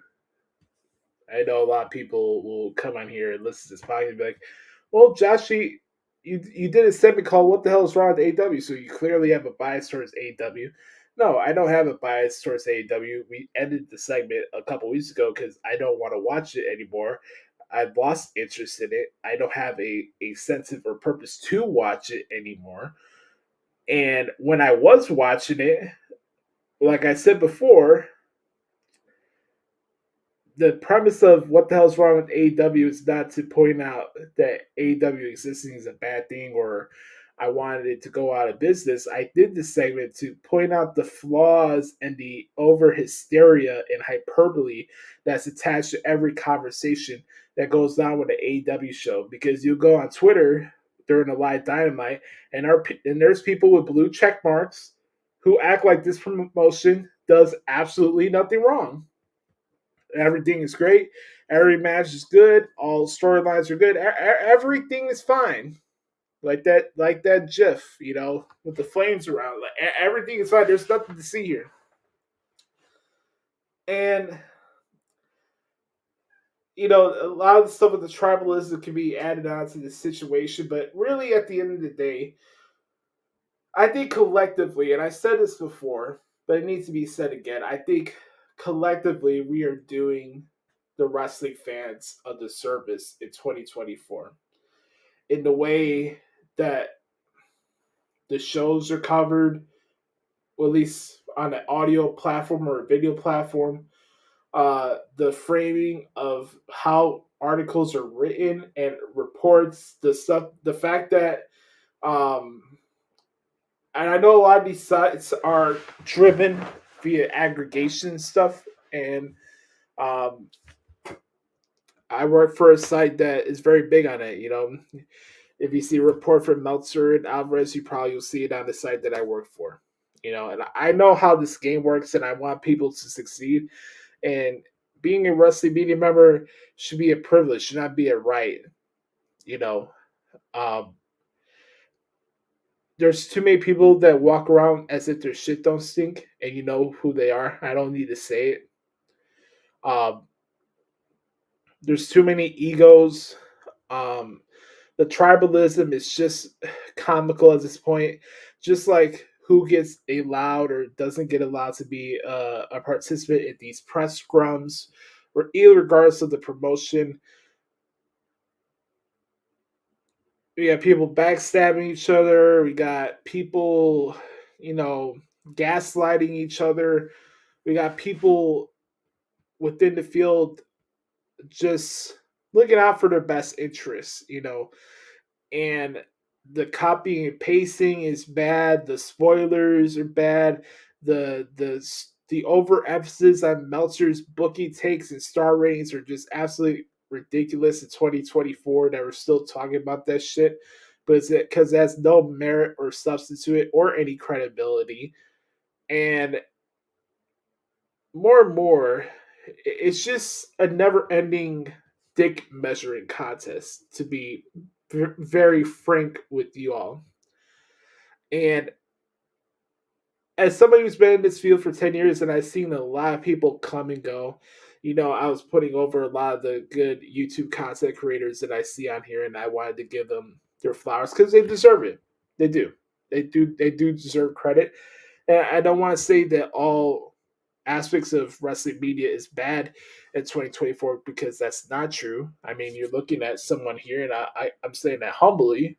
I know a lot of people will come on here and listen to this podcast and be like, well, Joshie, you did a segment called What the Hell is Wrong with AEW? So you clearly have a bias towards AEW. No, I don't have a bias towards AEW. We ended the segment a couple weeks ago because I don't want to watch it anymore. I've lost interest in it. I don't have a sense or purpose to watch it anymore. And when I was watching it, like I said before, the premise of What the Hell's Wrong with AEW is not to point out that AEW existing is a bad thing or I wanted it to go out of business. I did this segment to point out the flaws and the over hysteria and hyperbole that's attached to every conversation that goes down with the AEW show. Because you go on Twitter during a live Dynamite, and there's people with blue check marks who act like this promotion does absolutely nothing wrong. Everything is great. Every match is good. All storylines are good. Everything is fine. like that GIF, with the flames around. Like, everything is fine. There's nothing to see here, and a lot of the stuff with the tribalism can be added on to the situation, but really, at the end of the day, I think collectively, and I said this before, but it needs to be said again. I think collectively we are doing the wrestling fans a disservice in 2024 in the way that the shows are covered, or at least on an audio platform or a video platform. The framing of how articles are written and reports, the fact that, and I know a lot of these sites are driven via aggregation stuff, and um, I work for a site that is very big on it. If you see a report from Meltzer and Alvarez, you probably will see it on the site that I work for. And I know how this game works, and I want people to succeed. And being a wrestling media member should be a privilege, should not be a right. Um, there's too many people that walk around as if their shit don't stink, and you know who they are. I don't need to say it. Um, there's too many egos. The tribalism is just comical at this point. Just like who gets allowed or doesn't get allowed to be a participant in these press scrums, or regardless of the promotion. We got people backstabbing each other. We got people, gaslighting each other. We got people within the field just looking out for their best interests, and the copying and pasting is bad. The spoilers are bad. The overemphasis on Meltzer's booking takes and star ratings are just absolutely ridiculous in 2024 that we're still talking about that shit. But it's because it has no merit or substance to it or any credibility. And more, it's just a never-ending dick measuring contest, to be very frank with you all. And as somebody who's been in this field for 10 years, and I've seen a lot of people come and go, I was putting over a lot of the good YouTube content creators that I see on here, and I wanted to give them their flowers because they deserve it. They do. They do deserve credit. And I don't want to say that all aspects of wrestling media is bad in 2024, because that's not true. I mean, you're looking at someone here, and I'm saying that humbly,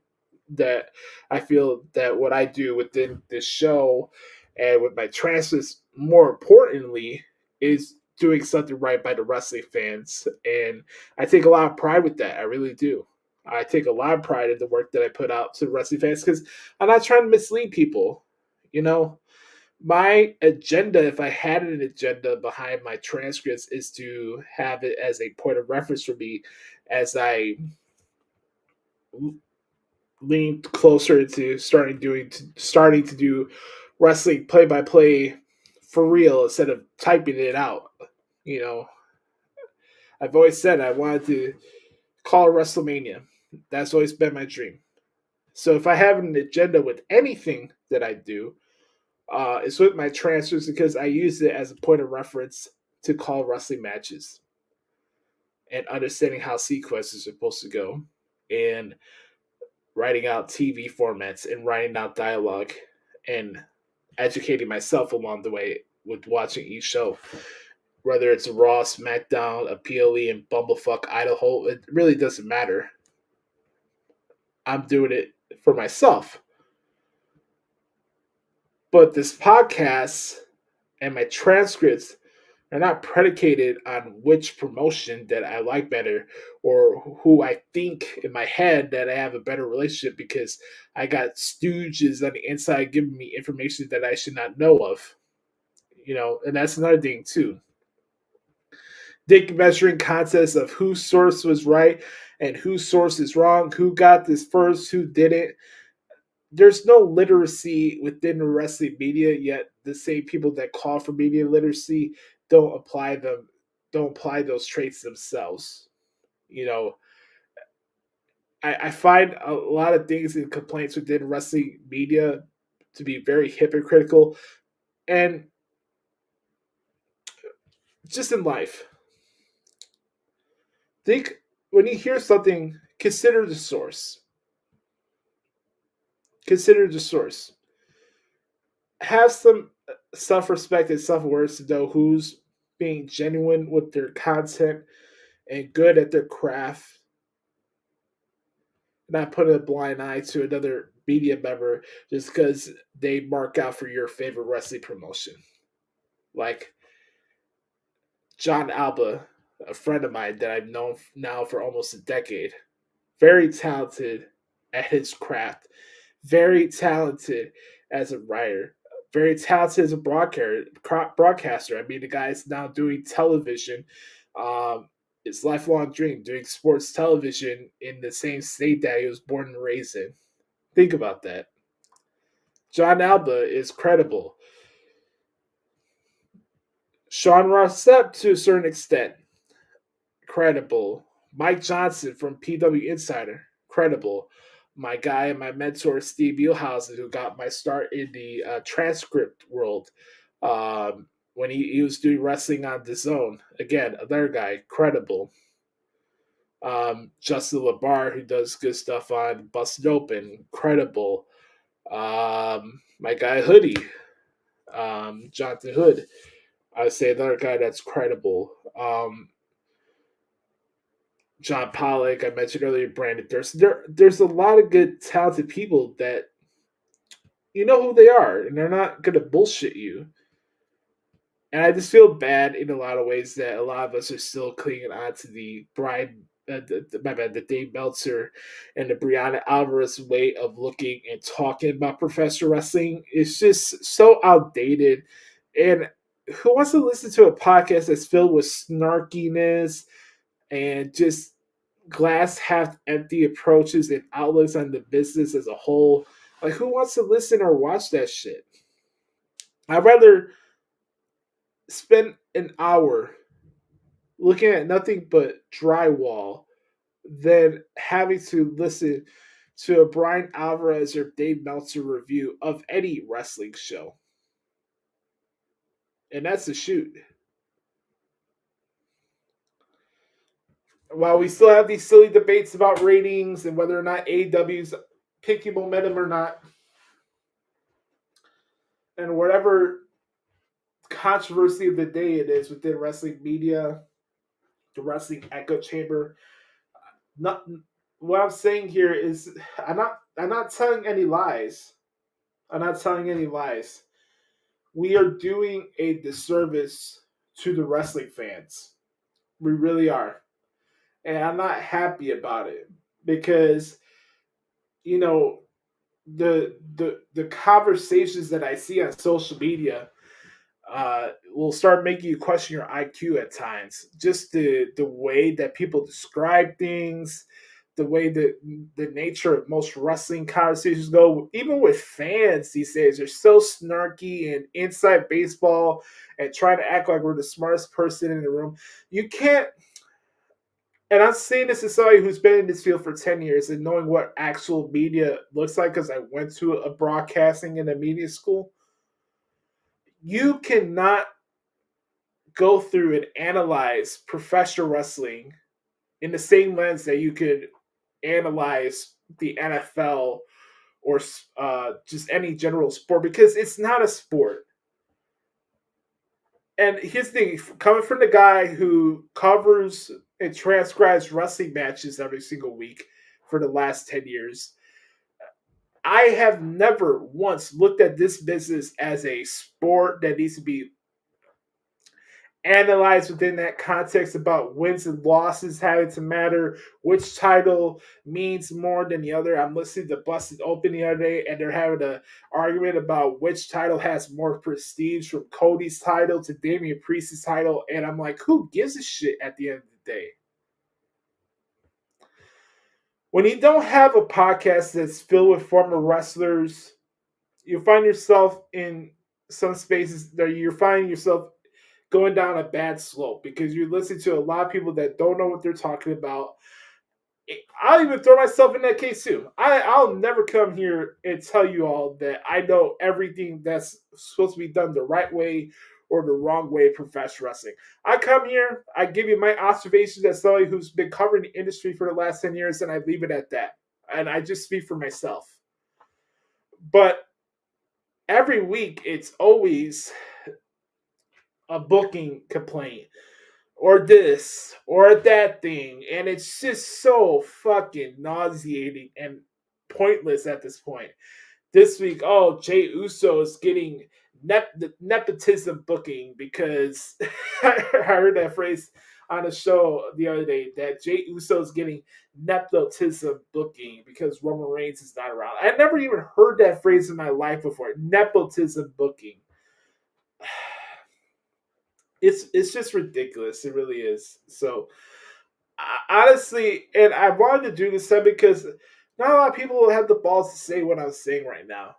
that I feel that what I do within this show and with my transfers, more importantly, is doing something right by the wrestling fans. And I take a lot of pride with that. I really do. I take a lot of pride in the work that I put out to wrestling fans, because I'm not trying to mislead people. My agenda, if I had an agenda behind my transcripts, is to have it as a point of reference for me as I lean closer to starting to do wrestling play by play for real instead of typing it out. I've always said I wanted to call WrestleMania. That's always been my dream. So if I have an agenda with anything that I do, it's with my transfers, because I use it as a point of reference to call wrestling matches and understanding how sequences are supposed to go, and writing out TV formats and writing out dialogue and educating myself along the way with watching each show. Whether it's a Raw, SmackDown, a PLE, and Bumblefuck Idaho, it really doesn't matter. I'm doing it for myself. But this podcast and my transcripts are not predicated on which promotion that I like better, or who I think in my head that I have a better relationship, because I got stooges on the inside giving me information that I should not know of. And that's another thing too. Dick measuring contests of whose source was right and whose source is wrong, who got this first, who didn't. There's no literacy within the wrestling media, yet the same people that call for media literacy don't apply those traits themselves. I find a lot of things and complaints within wrestling media to be very hypocritical, and just in life. Think when you hear something, consider the source. Consider the source. Have some self-respect and self-awareness to know who's being genuine with their content and good at their craft, not putting a blind eye to another media member just because they mark out for your favorite wrestling promotion. Like John Alba, a friend of mine that I've known now for almost a decade, very talented at his craft, very talented as a writer, very talented as a broadcaster. I mean, the guy's now doing television. His lifelong dream, doing sports television in the same state that he was born and raised in. Think about that. John Alba is credible. Sean Ross Sapp, to a certain extent, credible. Mike Johnson from PW Insider, credible. My guy and my mentor, Steve Muehlhausen, who got my start in the transcript world when he was doing wrestling on the Zone. Again, another guy, credible. Justin LaBar, who does good stuff on Busted Open, credible. My guy Hoodie, Jonathan Hood, I would say another guy that's credible. John Pollock, I mentioned earlier, Brandon Durst. There's a lot of good, talented people that you know who they are, and they're not going to bullshit you. And I just feel bad in a lot of ways that a lot of us are still clinging on to the the Dave Meltzer and the Brianna Alvarez way of looking and talking about professional wrestling. It's just so outdated. And who wants to listen to a podcast that's filled with snarkiness and just glass half empty approaches and outlooks on the business as a whole? Like, who wants to listen or watch that shit? I'd rather spend an hour looking at nothing but drywall than having to listen to a Brian Alvarez or Dave Meltzer review of any wrestling show. And that's the shoot. While we still have these silly debates about ratings and whether or not AEW's picking momentum or not, and whatever controversy of the day it is within wrestling media, the wrestling echo chamber, not what I'm saying here is I'm not telling any lies. I'm not telling any lies. We are doing a disservice to the wrestling fans. We really are. And I'm not happy about it because, you know, the conversations that I see on social media will start making you question your IQ at times. Just the way that people describe things, the way that the nature of most wrestling conversations go, even with fans these days, are so snarky and inside baseball and trying to act like we're the smartest person in the room. You can't. And I'm saying this as somebody who's been in this field for 10 years and knowing what actual media looks like because I went to a broadcasting and a media school. You cannot go through and analyze professional wrestling in the same lens that you could analyze the NFL or just any general sport, because it's not a sport. And here's the thing, coming from the guy who covers and transcribes wrestling matches every single week for the last 10 years, I have never once looked at this business as a sport that needs to be analyzed within that context about wins and losses having to matter, which title means more than the other. I'm listening to Busted Open the other day, and they're having an argument about which title has more prestige, from Cody's title to Damian Priest's title, and I'm like, who gives a shit at the end of the day? When you don't have a podcast that's filled with former wrestlers, you find yourself in some spaces that you're finding yourself going down a bad slope because you're listening to a lot of people that don't know what they're talking about. I'll even throw myself in that case too. I'll never come here and tell you all that I know everything that's supposed to be done the right way or the wrong way in professional wrestling. I come here, I give you my observations as somebody who's been covering the industry for the last 10 years, and I leave it at that. And I just speak for myself. But every week, it's always a booking complaint or this or that thing, and it's just so fucking nauseating and pointless at this point. This week, oh, Jey Uso is getting nepotism booking because I heard that phrase on a show the other day that Jey Uso is getting nepotism booking because Roman Reigns is not around. I never even heard that phrase in my life before. Nepotism booking. It's just ridiculous. It really is. So honestly, and I wanted to do this time because not a lot of people have the balls to say what I'm saying right now.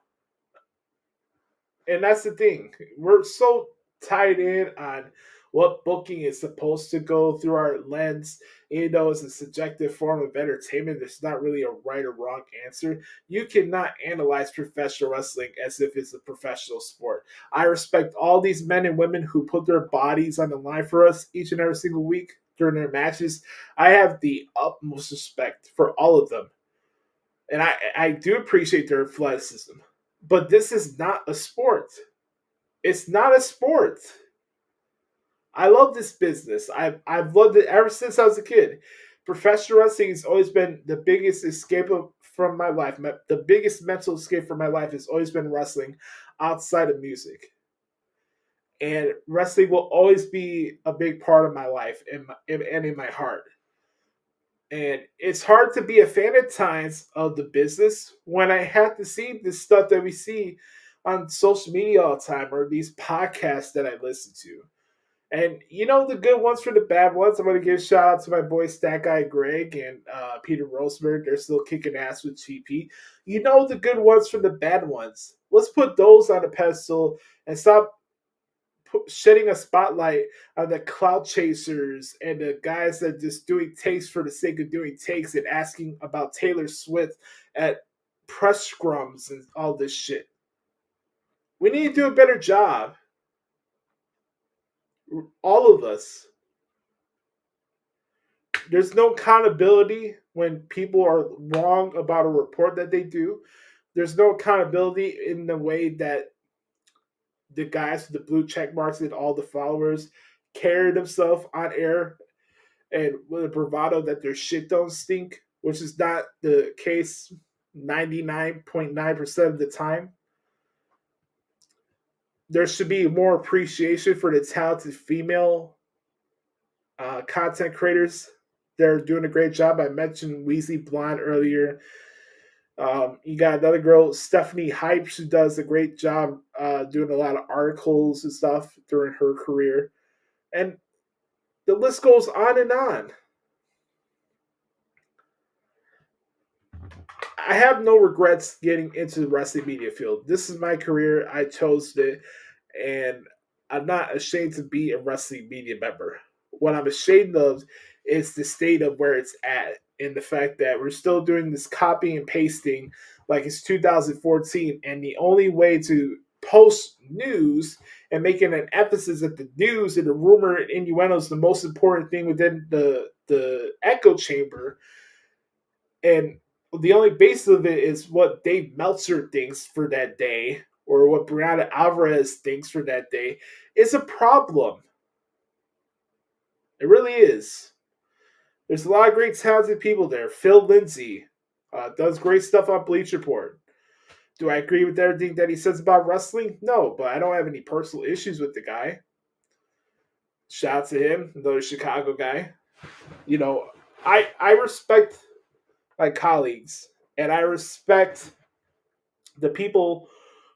And that's the thing. We're so tied in on what booking is supposed to go through our lens. You know, it's a subjective form of entertainment. There's not really a right or wrong answer. You cannot analyze professional wrestling as if it's a professional sport. I respect all these men and women who put their bodies on the line for us each and every single week during their matches. I have the utmost respect for all of them. And I do appreciate their athleticism. But this is not a sport. It's not a sport. I love this business. I've loved it ever since I was a kid. Professional wrestling has always been the biggest escape from my life. The biggest mental escape from my life has always been wrestling outside of music. And wrestling will always be a big part of my life and in my heart. And it's hard to be a fan at times of the business when I have to see this stuff that we see on social media all the time or these podcasts that I listen to. And you know the good ones for the bad ones. I'm going to give a shout out to my boy Stat Guy Greg and Peter Roseberg. They're still kicking ass with GP. You know the good ones from the bad ones. Let's put those on a pedestal and stop shedding a spotlight on the cloud chasers and the guys that just doing takes for the sake of doing takes and asking about Taylor Swift at press scrums and all this shit. We need to do a better job. All of us. There's no accountability when people are wrong about a report that they do. There's no accountability in the way that the guys with the blue check marks and all the followers carry themselves on air and with a bravado that their shit don't stink, which is not the case 99.9% of the time. There should be more appreciation for the talented female content creators. They're doing a great job. I mentioned Weezy Blonde earlier. You got another girl, Stephanie Hypes, who does a great job doing a lot of articles and stuff during her career. And the list goes on and on. I have no regrets getting into the wrestling media field. This is my career. I chose it. And I'm not ashamed to be a wrestling media member. What I'm ashamed of is the state of where it's at. And the fact that we're still doing this copy and pasting like it's 2014, and the only way to post news and making an emphasis that the news and the rumor and innuendo is the most important thing within the echo chamber, and the only basis of it is what Dave Meltzer thinks for that day or what Brianna Alvarez thinks for that day, is a problem. It really is. There's a lot of great talented people there. Phil Lindsay does great stuff on Bleacher Report. Do I agree with everything that he says about wrestling? No, but I don't have any personal issues with the guy. Shout out to him, another Chicago guy. You know, I respect my colleagues, and I respect the people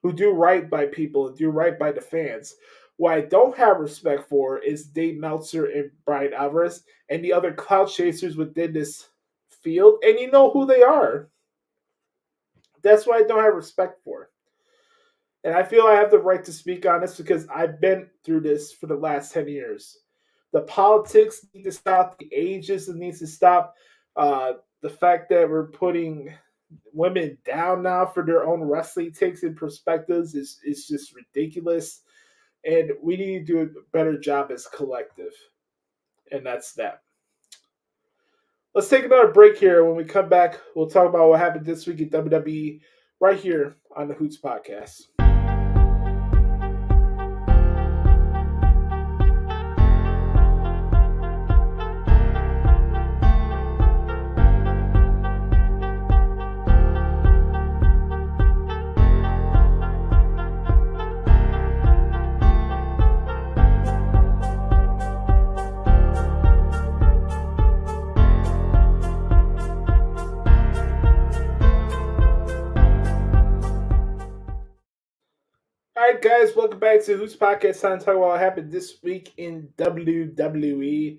who do right by people and do right by the fans. What I don't have respect for is Dave Meltzer and Brian Alvarez and the other cloud chasers within this field, and you know who they are. That's what I don't have respect for. And I feel I have the right to speak on this because I've been through this for the last 10 years. The politics need to stop. The ageism needs to stop. The fact that we're putting women down now for their own wrestling takes and perspectives is just ridiculous. And we need to do a better job as collective. And that's that. Let's take another break here. When we come back, we'll talk about what happened this week at WWE right here on the Hoots Podcast. All right, guys, welcome back to Hoots Podcast. Time to talk about what happened this week in WWE.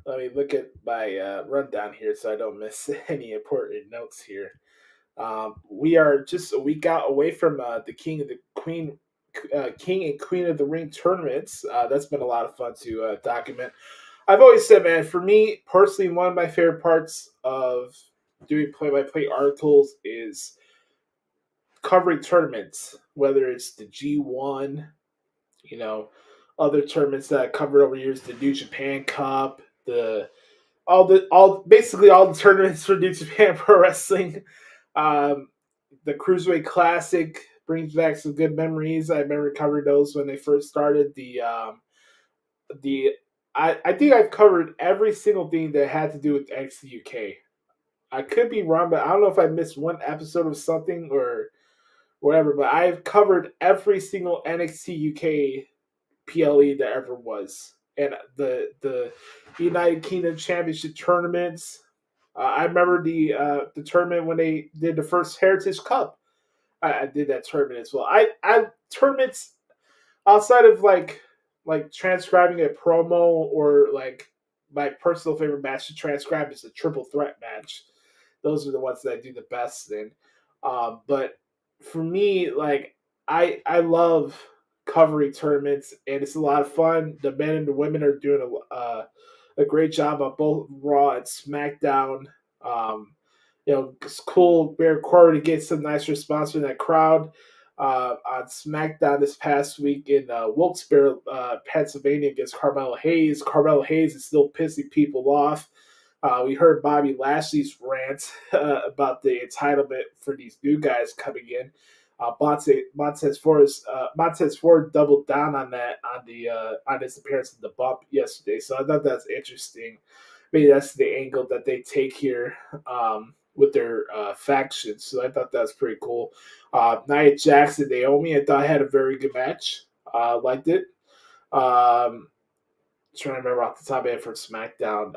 Let me look at my rundown here so I don't miss any important notes here. We are just a week out away from the King and Queen of the Ring tournaments. That's been a lot of fun to document. I've always said, man, for me personally, one of my favorite parts of doing play-by-play articles is covering tournaments, whether it's the G1, other tournaments that I covered over years, the New Japan Cup, basically all the tournaments for New Japan Pro Wrestling. The Cruiserweight Classic brings back some good memories. I remember covering those when they first started. I think I've covered every single thing that had to do with NXT UK. I could be wrong, but I don't know if I missed one episode of something or whatever, but I've covered every single NXT UK PLE that ever was. And the United Kingdom Championship tournaments. I remember the tournament when they did the first Heritage Cup. I did that tournament as well. I tournaments outside of like transcribing a promo or like my personal favorite match to transcribe is a triple threat match. Those are the ones that I do the best in. But for me, like I love covering tournaments, and it's a lot of fun. The men and the women are doing a great job on both Raw and SmackDown. It's cool, Bear Corey, to get some nice response from that crowd. On SmackDown this past week in Wilkes-Barre, Pennsylvania, against Carmelo Hayes. Carmelo Hayes is still pissing people off. We heard Bobby Lashley's rant about the entitlement for these new guys coming in. Montez Ford doubled down on that on his appearance in the bump yesterday. So I thought that's interesting. Maybe that's the angle that they take here with their factions. So I thought that was pretty cool. Nia Jax and Naomi, I thought had a very good match. Liked it. Trying to remember off the top of my head from SmackDown.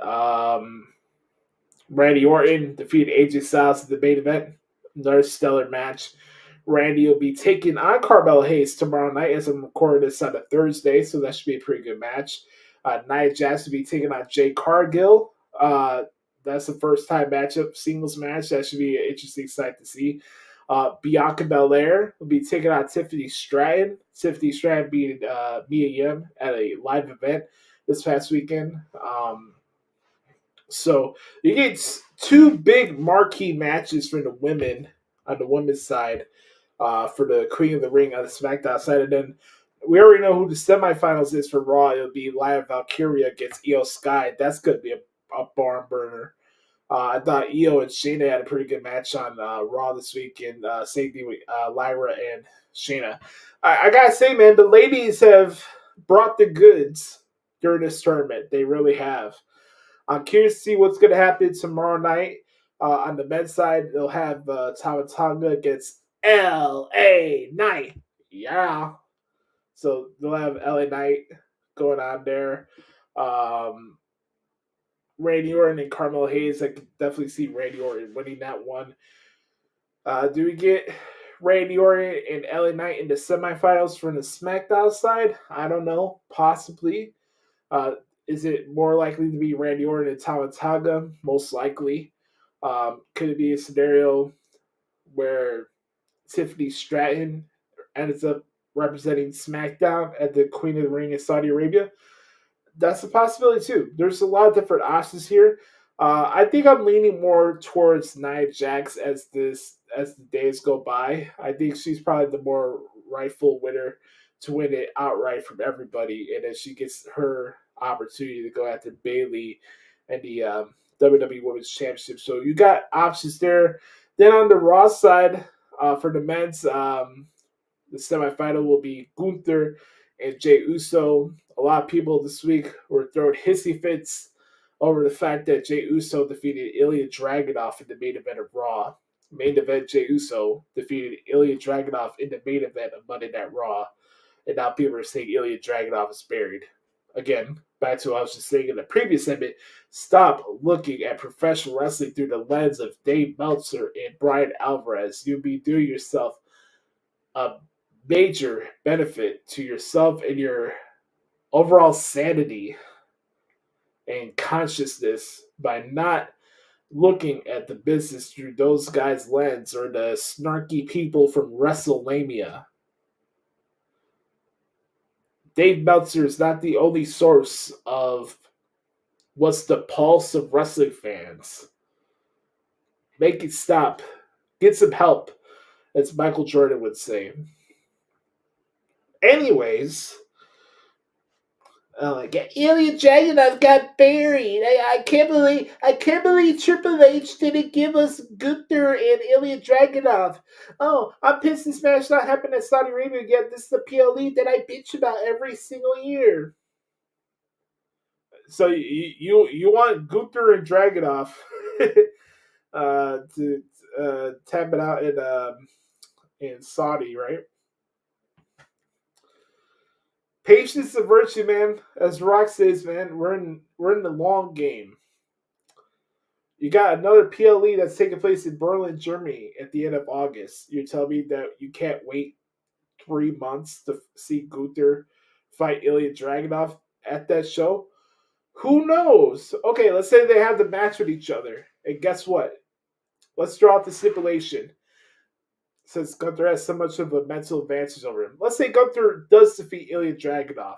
Randy Orton defeated AJ Styles at the main event. Another stellar match. Randy will be taking on Carmelo Hayes tomorrow night as I'm recording this on a Thursday, so that should be a pretty good match. Nia Jax will be taking on Jade Cargill. That's the first time matchup, singles match. That should be an interesting sight to see. Bianca Belair will be taking on Tiffany Stratton. Tiffany Stratton beating Mia Yim at a live event this past weekend. So you get two big marquee matches for the women on the women's side for the Queen of the Ring on the SmackDown side. And then we already know who the semifinals is for Raw. It'll be Lyra Valkyria against Io Sky. That's going to be a barn burner. I thought Io and Shayna had a pretty good match on Raw this week, and same thing with Lyra and Shayna. I got to say, man, the ladies have brought the goods during this tournament. They really have. I'm curious to see what's going to happen tomorrow night. On the men's side, they'll have Tama Tonga against LA Knight. Yeah. So they'll have LA Knight going on there. Randy Orton and Carmelo Hayes, I could definitely see Randy Orton winning that one. Do we get Randy Orton and LA Knight in the semifinals from the SmackDown side? I don't know. Possibly. Is it more likely to be Randy Orton and Tama Tonga? Most likely. Could it be a scenario where Tiffany Stratton ends up representing SmackDown at the Queen of the Ring in Saudi Arabia? That's a possibility too. There's a lot of different options here. I think I'm leaning more towards Nia Jax as the days go by. I think she's probably the more rightful winner to win it outright from everybody, and then she gets her opportunity to go after Bailey and the WWE Women's Championship. So you got options there. Then on the Raw side, for the men's, the semifinal will be Gunther and Jey Uso. A lot of people this week were throwing hissy fits over the fact that Jey Uso defeated Ilya Dragunov in the main event of Raw. Main event, Jey Uso defeated Ilya Dragunov in the main event of Monday Night Raw. And now people are saying Ilya Dragunov is buried. Again, back to what I was just saying in the previous segment, stop looking at professional wrestling through the lens of Dave Meltzer and Brian Alvarez. You'll be doing yourself a major benefit to yourself and your overall sanity and consciousness by not looking at the business through those guys' lens or the snarky people from WrestleMania. Dave Meltzer is not the only source of what's the pulse of wrestling fans. Make it stop. Get some help, as Michael Jordan would say. Anyways, Ilya Dragunov got buried. I can't believe Triple H didn't give us Gunther and Ilya Dragunov. Oh, I'm pissed this match not happened at Saudi Arabia yet. This is the PLE that I bitch about every single year. So you want Gunther and Dragunov to tap it out in Saudi, right? Patience is a virtue, man. As Rock says, man, we're in the long game. You got another PLE that's taking place in Berlin, Germany at the end of August. You're telling me that you can't wait 3 months to see Gunther fight Ilya Dragunov at that show? Who knows? Okay, let's say they have the match with each other. And guess what? Let's draw out the stipulation. Since Gunther has so much of a mental advantage over him. Let's say Gunther does defeat Ilya Dragunov.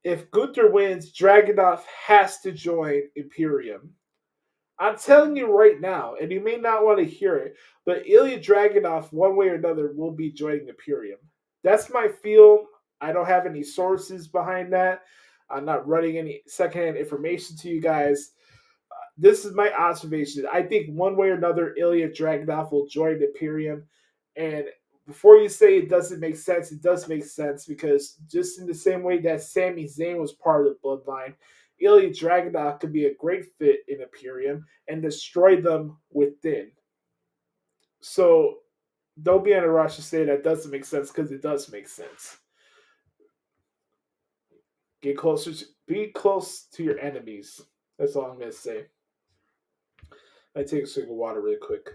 If Gunther wins, Dragunov has to join Imperium. I'm telling you right now, and you may not want to hear it, but Ilya Dragunov, one way or another, will be joining Imperium. That's my feel. I don't have any sources behind that. I'm not running any secondhand information to you guys. This is my observation. I think one way or another, Ilya Dragunov will join Imperium. And before you say it doesn't make sense, it does make sense because just in the same way that Sami Zayn was part of the Bloodline, Ilya Dragunov could be a great fit in Imperium and destroy them within. So don't be in a rush to say that doesn't make sense because it does make sense. Get closer. Be close to your enemies. That's all I'm going to say. I take a swig of water really quick.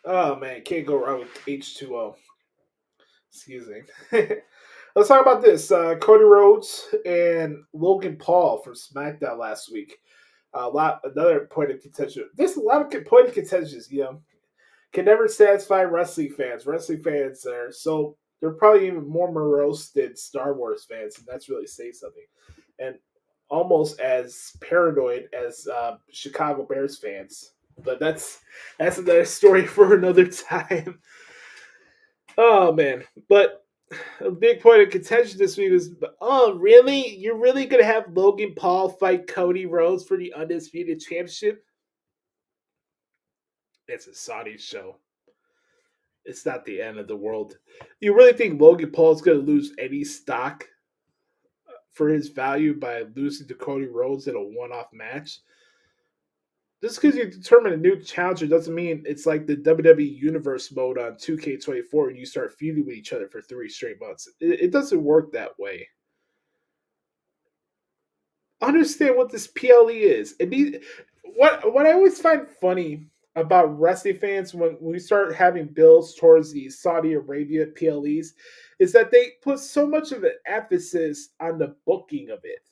Oh man, can't go wrong with H2O. Excuse me. Let's talk about this. Cody Rhodes and Logan Paul from SmackDown last week. Another point of contention. There's a lot of point of contentions, can never satisfy wrestling fans. Wrestling fans they're probably even more morose than Star Wars fans, and that's really saying something. And almost as paranoid as Chicago Bears fans. But that's another story for another time. Oh man. But a big point of contention this week was, oh really? You're really gonna have Logan Paul fight Cody Rhodes for the Undisputed Championship? It's a Saudi show. It's not the end of the world. You really think Logan Paul is going to lose any stock for his value by losing to Cody Rhodes in a one-off match? Just because you determine a new challenger doesn't mean it's like the WWE Universe mode on 2K24 and you start feuding with each other for 3 straight months. It doesn't work that way. Understand what this PLE is. What I always find funny about wrestling fans when we start having bills towards the Saudi Arabia PLEs is that they put so much of an emphasis on the booking of it.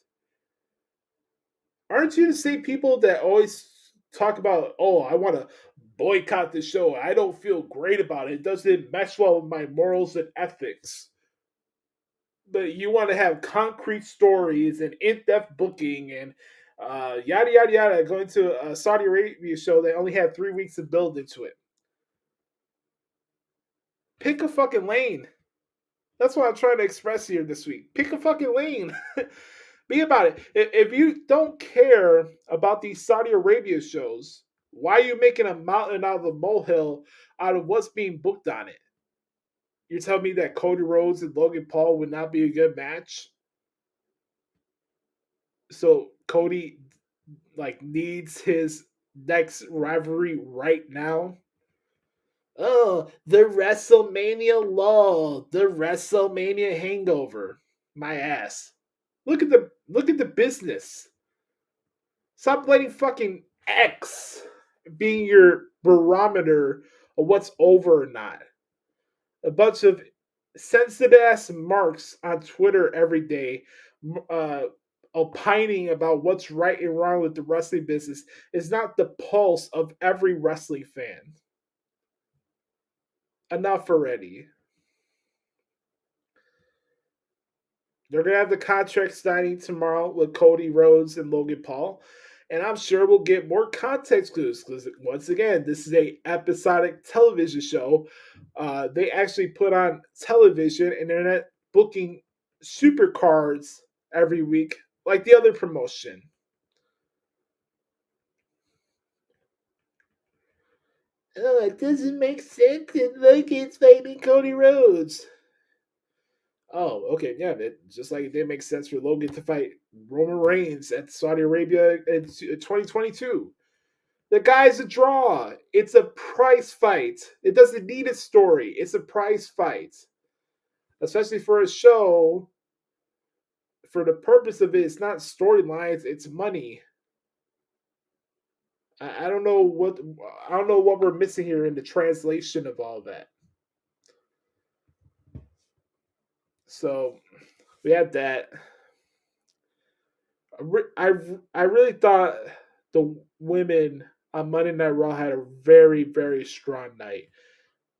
Aren't you the same people that always talk about, oh, I want to boycott the show. I don't feel great about it. It doesn't mesh well with my morals and ethics. But you want to have concrete stories and in-depth booking and yada yada yada. Going to a Saudi Arabia show that only had 3 weeks to build into it. Pick a fucking lane. That's what I'm trying to express here this week. Pick a fucking lane. Be about it. If you don't care about these Saudi Arabia shows, why are you making a mountain out of a molehill out of what's being booked on it? You're telling me that Cody Rhodes and Logan Paul would not be a good match? So Cody needs his next rivalry right now? Oh, the WrestleMania lull, the WrestleMania hangover. My ass. Look at the business. Stop letting fucking X being your barometer of what's over or not. A bunch of sensitive ass marks on Twitter every day, opining about what's right and wrong with the wrestling business is not the pulse of every wrestling fan. Enough already. They're going to have the contract signing tomorrow with Cody Rhodes and Logan Paul. And I'm sure we'll get more context clues because, once again, this is a episodic television show. They actually put on television and they're not booking supercards every week like the other promotion. Oh, it doesn't make sense that Logan's fighting Cody Rhodes. Oh, okay, yeah, just like it didn't make sense for Logan to fight Roman Reigns at Saudi Arabia in 2022. The guy's a draw. It's a prize fight. It doesn't need a story. It's a prize fight. Especially for a show, for the purpose of it, it's not storylines, it's money. I don't know what we're missing here in the translation of all that. So we had that. I really thought the women on Monday Night Raw had a very, very strong night.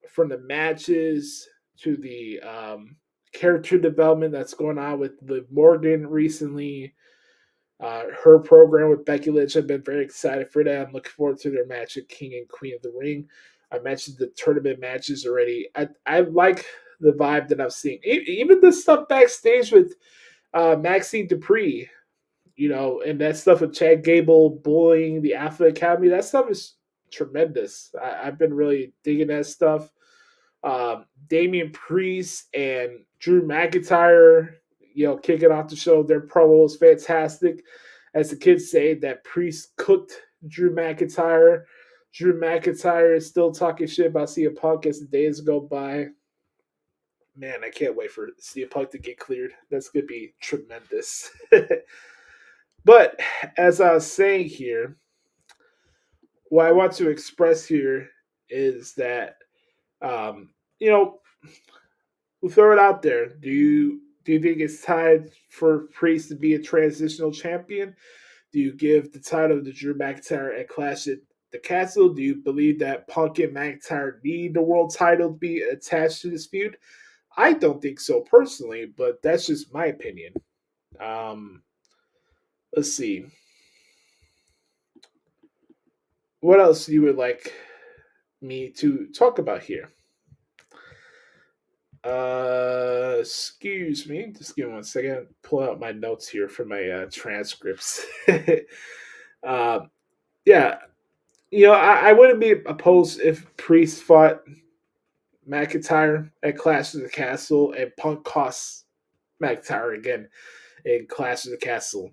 From the matches to the character development that's going on with Liv Morgan recently. Her program with Becky Lynch, I've been very excited for that. I'm looking forward to their match at King and Queen of the Ring. I mentioned the tournament matches already. I like the vibe that I'm seeing. Even the stuff backstage with Maxine Dupree, and that stuff with Chad Gable bullying the Alpha Academy, that stuff is tremendous. I've been really digging that stuff. Damian Priest and Drew McIntyre, kicking off the show. Their promo was fantastic. As the kids say, that Priest cooked Drew McIntyre. Drew McIntyre is still talking shit about CM Punk as the days go by. Man, I can't wait for CM Punk to get cleared. That's going to be tremendous. But as I was saying here, what I want to express here is that, we'll throw it out there. Do you think it's time for Priest to be a transitional champion? Do you give the title to Drew McIntyre at Clash at the Castle? Do you believe that Punk and McIntyre need the world title to be attached to this feud? I don't think so personally, but that's just my opinion. Let's see. What else you would like me to talk about here? Excuse me. Just give me 1 second. Pull out my notes here for my transcripts. Yeah. I wouldn't be opposed if Priest fought McIntyre at Clash of the Castle and Punk costs McIntyre again in Clash of the Castle.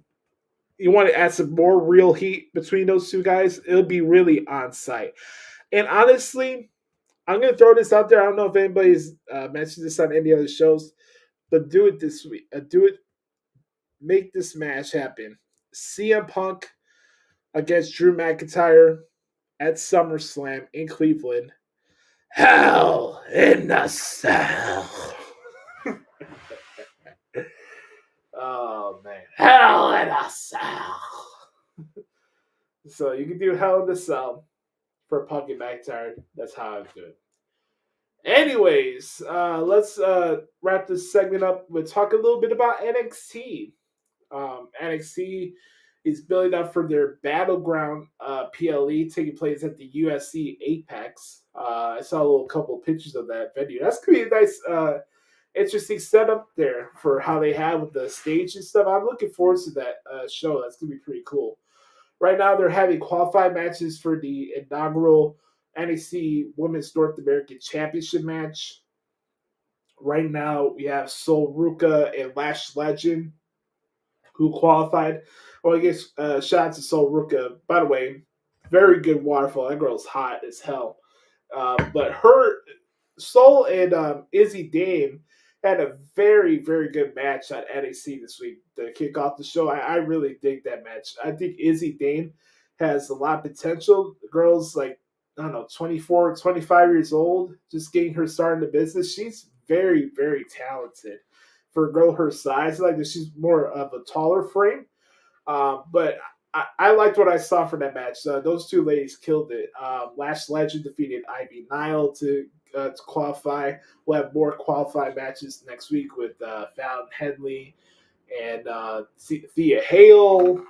You want to add some more real heat between those two guys, it'll be really on site. And honestly, I'm going to throw this out there. I don't know if anybody's mentioned this on any other shows, but do it this week. Make this match happen. CM Punk against Drew McIntyre at SummerSlam in Cleveland. Hell in a Cell. Oh, man. Hell in a Cell. So you can do Hell in a Cell for Punk and McIntyre. That's how I do it. Anyways, let's wrap this segment up with talk a little bit about NXT. NXT is building up for their Battleground PLE taking place at the USC Apex. I saw a little couple of pictures of that venue. That's gonna be a nice, interesting setup there for how they have with the stage and stuff. I'm looking forward to that show. That's gonna be pretty cool. Right now, they're having qualified matches for the inaugural NXT Women's North American Championship match. Right now, we have Sol Ruka and Lash Legend who qualified. Well, I guess shout out to Sol Ruka. By the way, very good waterfall. That girl's hot as hell. But her Sol and Izzy Dame had a very, very good match at NXT this week to kick off the show. I really dig that match. I think Izzy Dame has a lot of potential. The girl's like, I don't know, 24, 25 years old, just getting her start in the business. She's very, very talented for a girl her size. Like she's more of a taller frame. But I liked what I saw for that match. Those two ladies killed it. Lash Legend defeated Ivy Nile to qualify. We'll have more qualified matches next week with Fallon Henley and Thea Hale,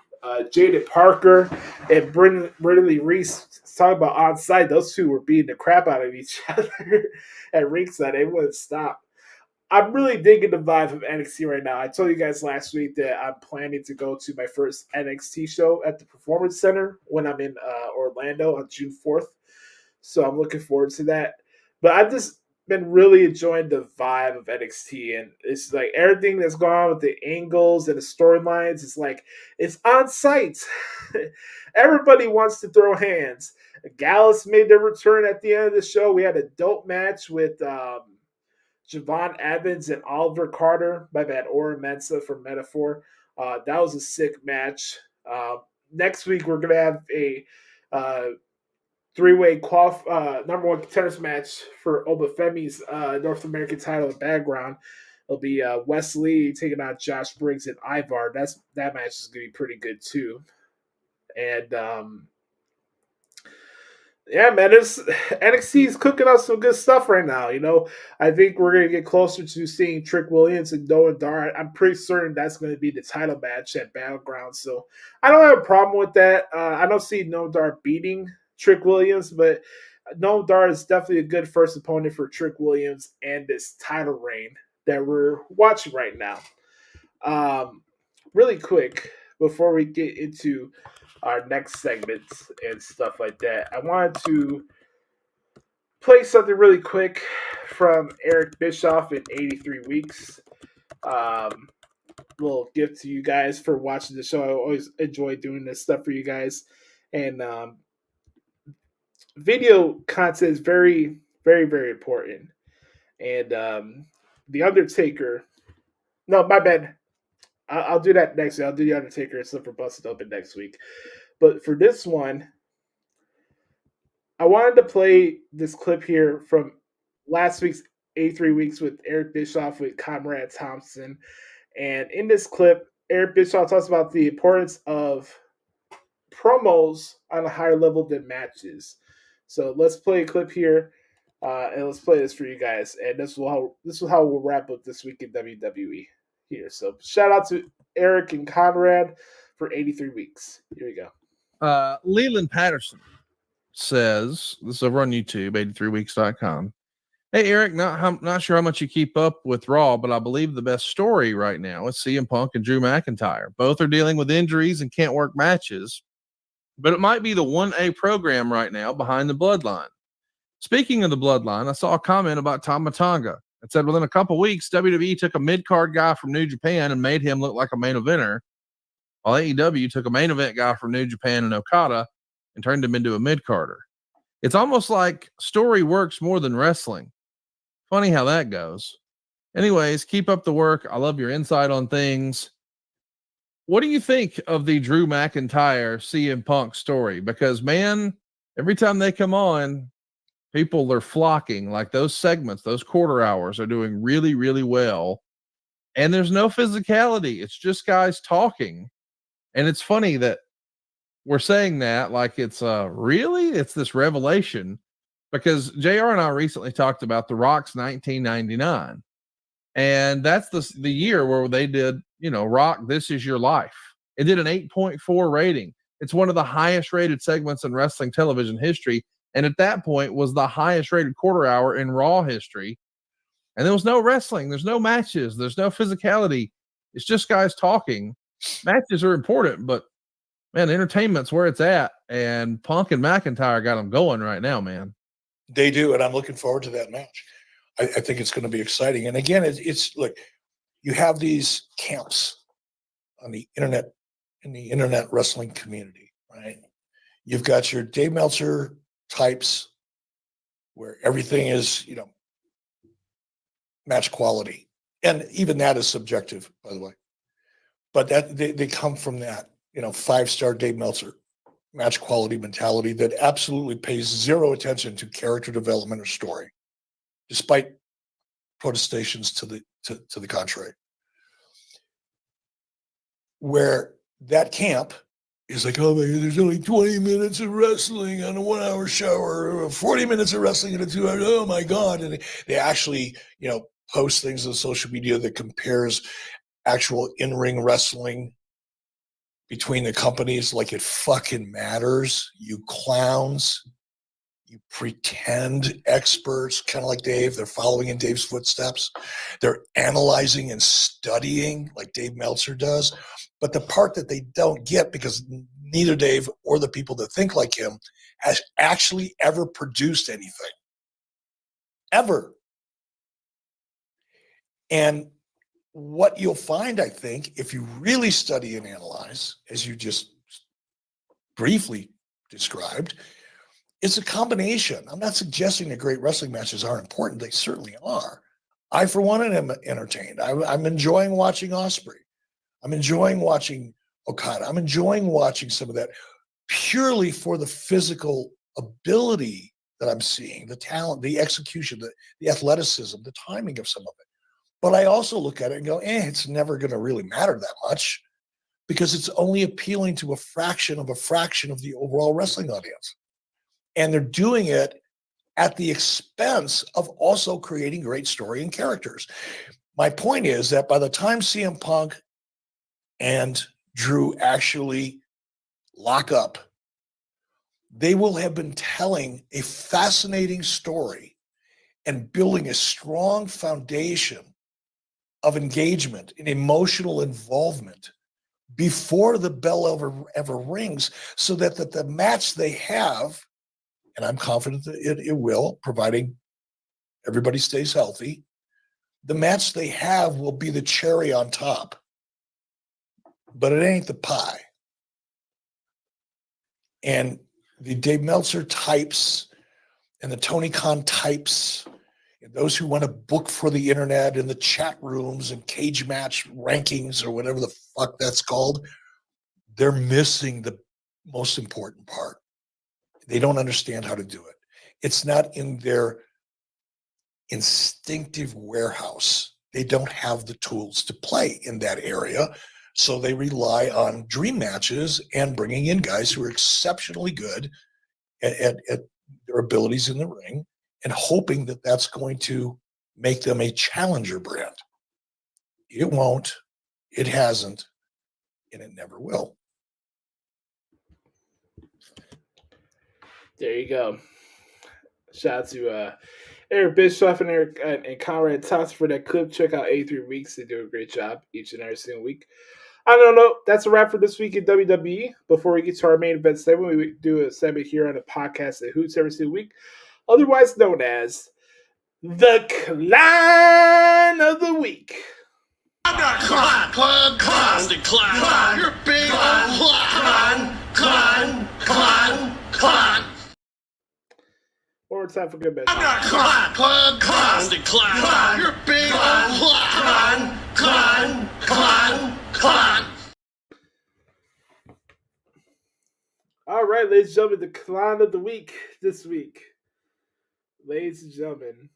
Jaded Parker, and Brindley Reese. Talking about on site, those two were beating the crap out of each other at ringside. They wouldn't stop. I'm really digging the vibe of NXT right now. I told you guys last week that I'm planning to go to my first NXT show at the Performance Center when I'm in Orlando on June 4th. So I'm looking forward to that. But I've just been really enjoying the vibe of NXT. And it's like everything that's going on with the angles and the storylines. It's like it's on site. Everybody wants to throw hands. Gallus made their return at the end of the show. We had a dope match with Javon Evans and Oliver Carter. My bad, Ora Mensa from Metaphor. That was a sick match. Next week, we're going to have a three-way number one contenders match for Obafemi's North American title and background. It'll be Wesley taking on Josh Briggs and Ivar. That match is going to be pretty good, too. And yeah, man, NXT is cooking up some good stuff right now. You know, I think we're going to get closer to seeing Trick Williams and Noah Dar. I'm pretty certain that's going to be the title match at Battleground. So I don't have a problem with that. I don't see Noah Dar beating Trick Williams, but Noam Dar is definitely a good first opponent for Trick Williams and this title reign that we're watching right now. Really quick, before we get into our next segments and stuff like that, I wanted to play something really quick from Eric Bischoff in 83 Weeks. Little gift to you guys for watching the show. I always enjoy doing this stuff for you guys. And video content is very, very, very important. And The Undertaker. No, my bad. I'll do that next week. I'll do The Undertaker and stuff for Busted Open next week. But for this one, I wanted to play this clip here from last week's A3 Weeks with Eric Bischoff with Conrad Thompson. And in this clip, Eric Bischoff talks about the importance of promos on a higher level than matches. So let's play a clip here, and let's play this for you guys. And this is how we'll wrap up this week in WWE here. So shout out to Eric and Conrad for 83 weeks. Here we go. Leland Patterson says, this is over on YouTube, 83weeks.com. Hey, Eric, not sure how much you keep up with Raw, but I believe the best story right now is CM Punk and Drew McIntyre. Both are dealing with injuries and can't work matches, but it might be the 1A program right now behind the Bloodline. Speaking of the Bloodline, I saw a comment about Tama Tonga. It said within a couple weeks, WWE took a mid-card guy from New Japan and made him look like a main eventer, while AEW took a main event guy from New Japan and Okada and turned him into a mid-carder. It's almost like story works more than wrestling. Funny how that goes. Anyways, keep up the work. I love your insight on things. What do you think of the Drew McIntyre CM Punk story? Because, man, every time they come on, people are flocking. Like those segments, those quarter hours are doing really, really well. And there's no physicality. It's just guys talking. And it's funny that we're saying that like it's really it's this revelation, because JR and I recently talked about The Rock's 1999, and that's the year where they did, Rock, This Is Your Life. It did an 8.4 rating. It's one of the highest rated segments in wrestling television history, and at that point was the highest rated quarter hour in Raw history. And there was no wrestling, there's no matches, there's no physicality. It's just guys talking. Matches are important, but man, entertainment's where it's at, and Punk and McIntyre got them going right now, man. They do, and I'm looking forward to that match. I think it's going to be exciting. And again, it's like you have these camps on the internet, in the internet wrestling community, right? You've got your Dave Meltzer types where everything is, match quality. And even that is subjective, by the way. But that they come from that, 5-star Dave Meltzer match quality mentality that absolutely pays zero attention to character development or story, despite protestations to the contrary. Where that camp is like, oh, there's only 20 minutes of wrestling on a 1-hour show, or 40 minutes of wrestling in a 2-hour. Oh my God. And they actually, post things on social media that compares actual in-ring wrestling between the companies like it fucking matters. You clowns, you pretend experts, kind of like Dave. They're following in Dave's footsteps. They're analyzing and studying like Dave Meltzer does. But the part that they don't get, because neither Dave or the people that think like him has actually ever produced anything. Ever. And what you'll find, I think, if you really study and analyze, as you just briefly described, is a combination. I'm not suggesting that great wrestling matches aren't important. They certainly are. I, for one, am entertained. I'm enjoying watching Ospreay. I'm enjoying watching Okada. I'm enjoying watching some of that purely for the physical ability that I'm seeing, the talent, the execution, the athleticism, the timing of some of it. But I also look at it and go, it's never going to really matter that much, because it's only appealing to a fraction of the overall wrestling audience. And they're doing it at the expense of also creating great story and characters. My point is that by the time CM Punk and Drew actually lock up, they will have been telling a fascinating story and building a strong foundation of engagement and emotional involvement before the bell ever rings, so that the match they have, and I'm confident that it will, providing everybody stays healthy, the match they have will be the cherry on top. But it ain't the pie. And the Dave Meltzer types and the Tony Khan types, and those who want to book for the internet and the chat rooms and cage match rankings or whatever the fuck that's called, they're missing the most important part. They don't understand how to do it. It's not in their instinctive warehouse. They don't have the tools to play in that area. So they rely on dream matches and bringing in guys who are exceptionally good at their abilities in the ring, and hoping that that's going to make them a challenger brand. It won't, it hasn't, and it never will. There you go. Shout out to Eric Bischoff and Eric and Conrad Thompson for that clip. Check out 83 Weeks. They do a great job each and every single week. I don't know. That's a wrap for this week in WWE. Before we get to our main event segment, we do a segment here on the podcast at Hoots every single week, otherwise known as the CLAHN of the Week. I'm not CLAHN. You're big CLAHN. One more time for good measure. I'm not CLAHN. You're big CLAHN. All right, ladies and gentlemen, the CLAHN of the Week this week. Ladies and gentlemen,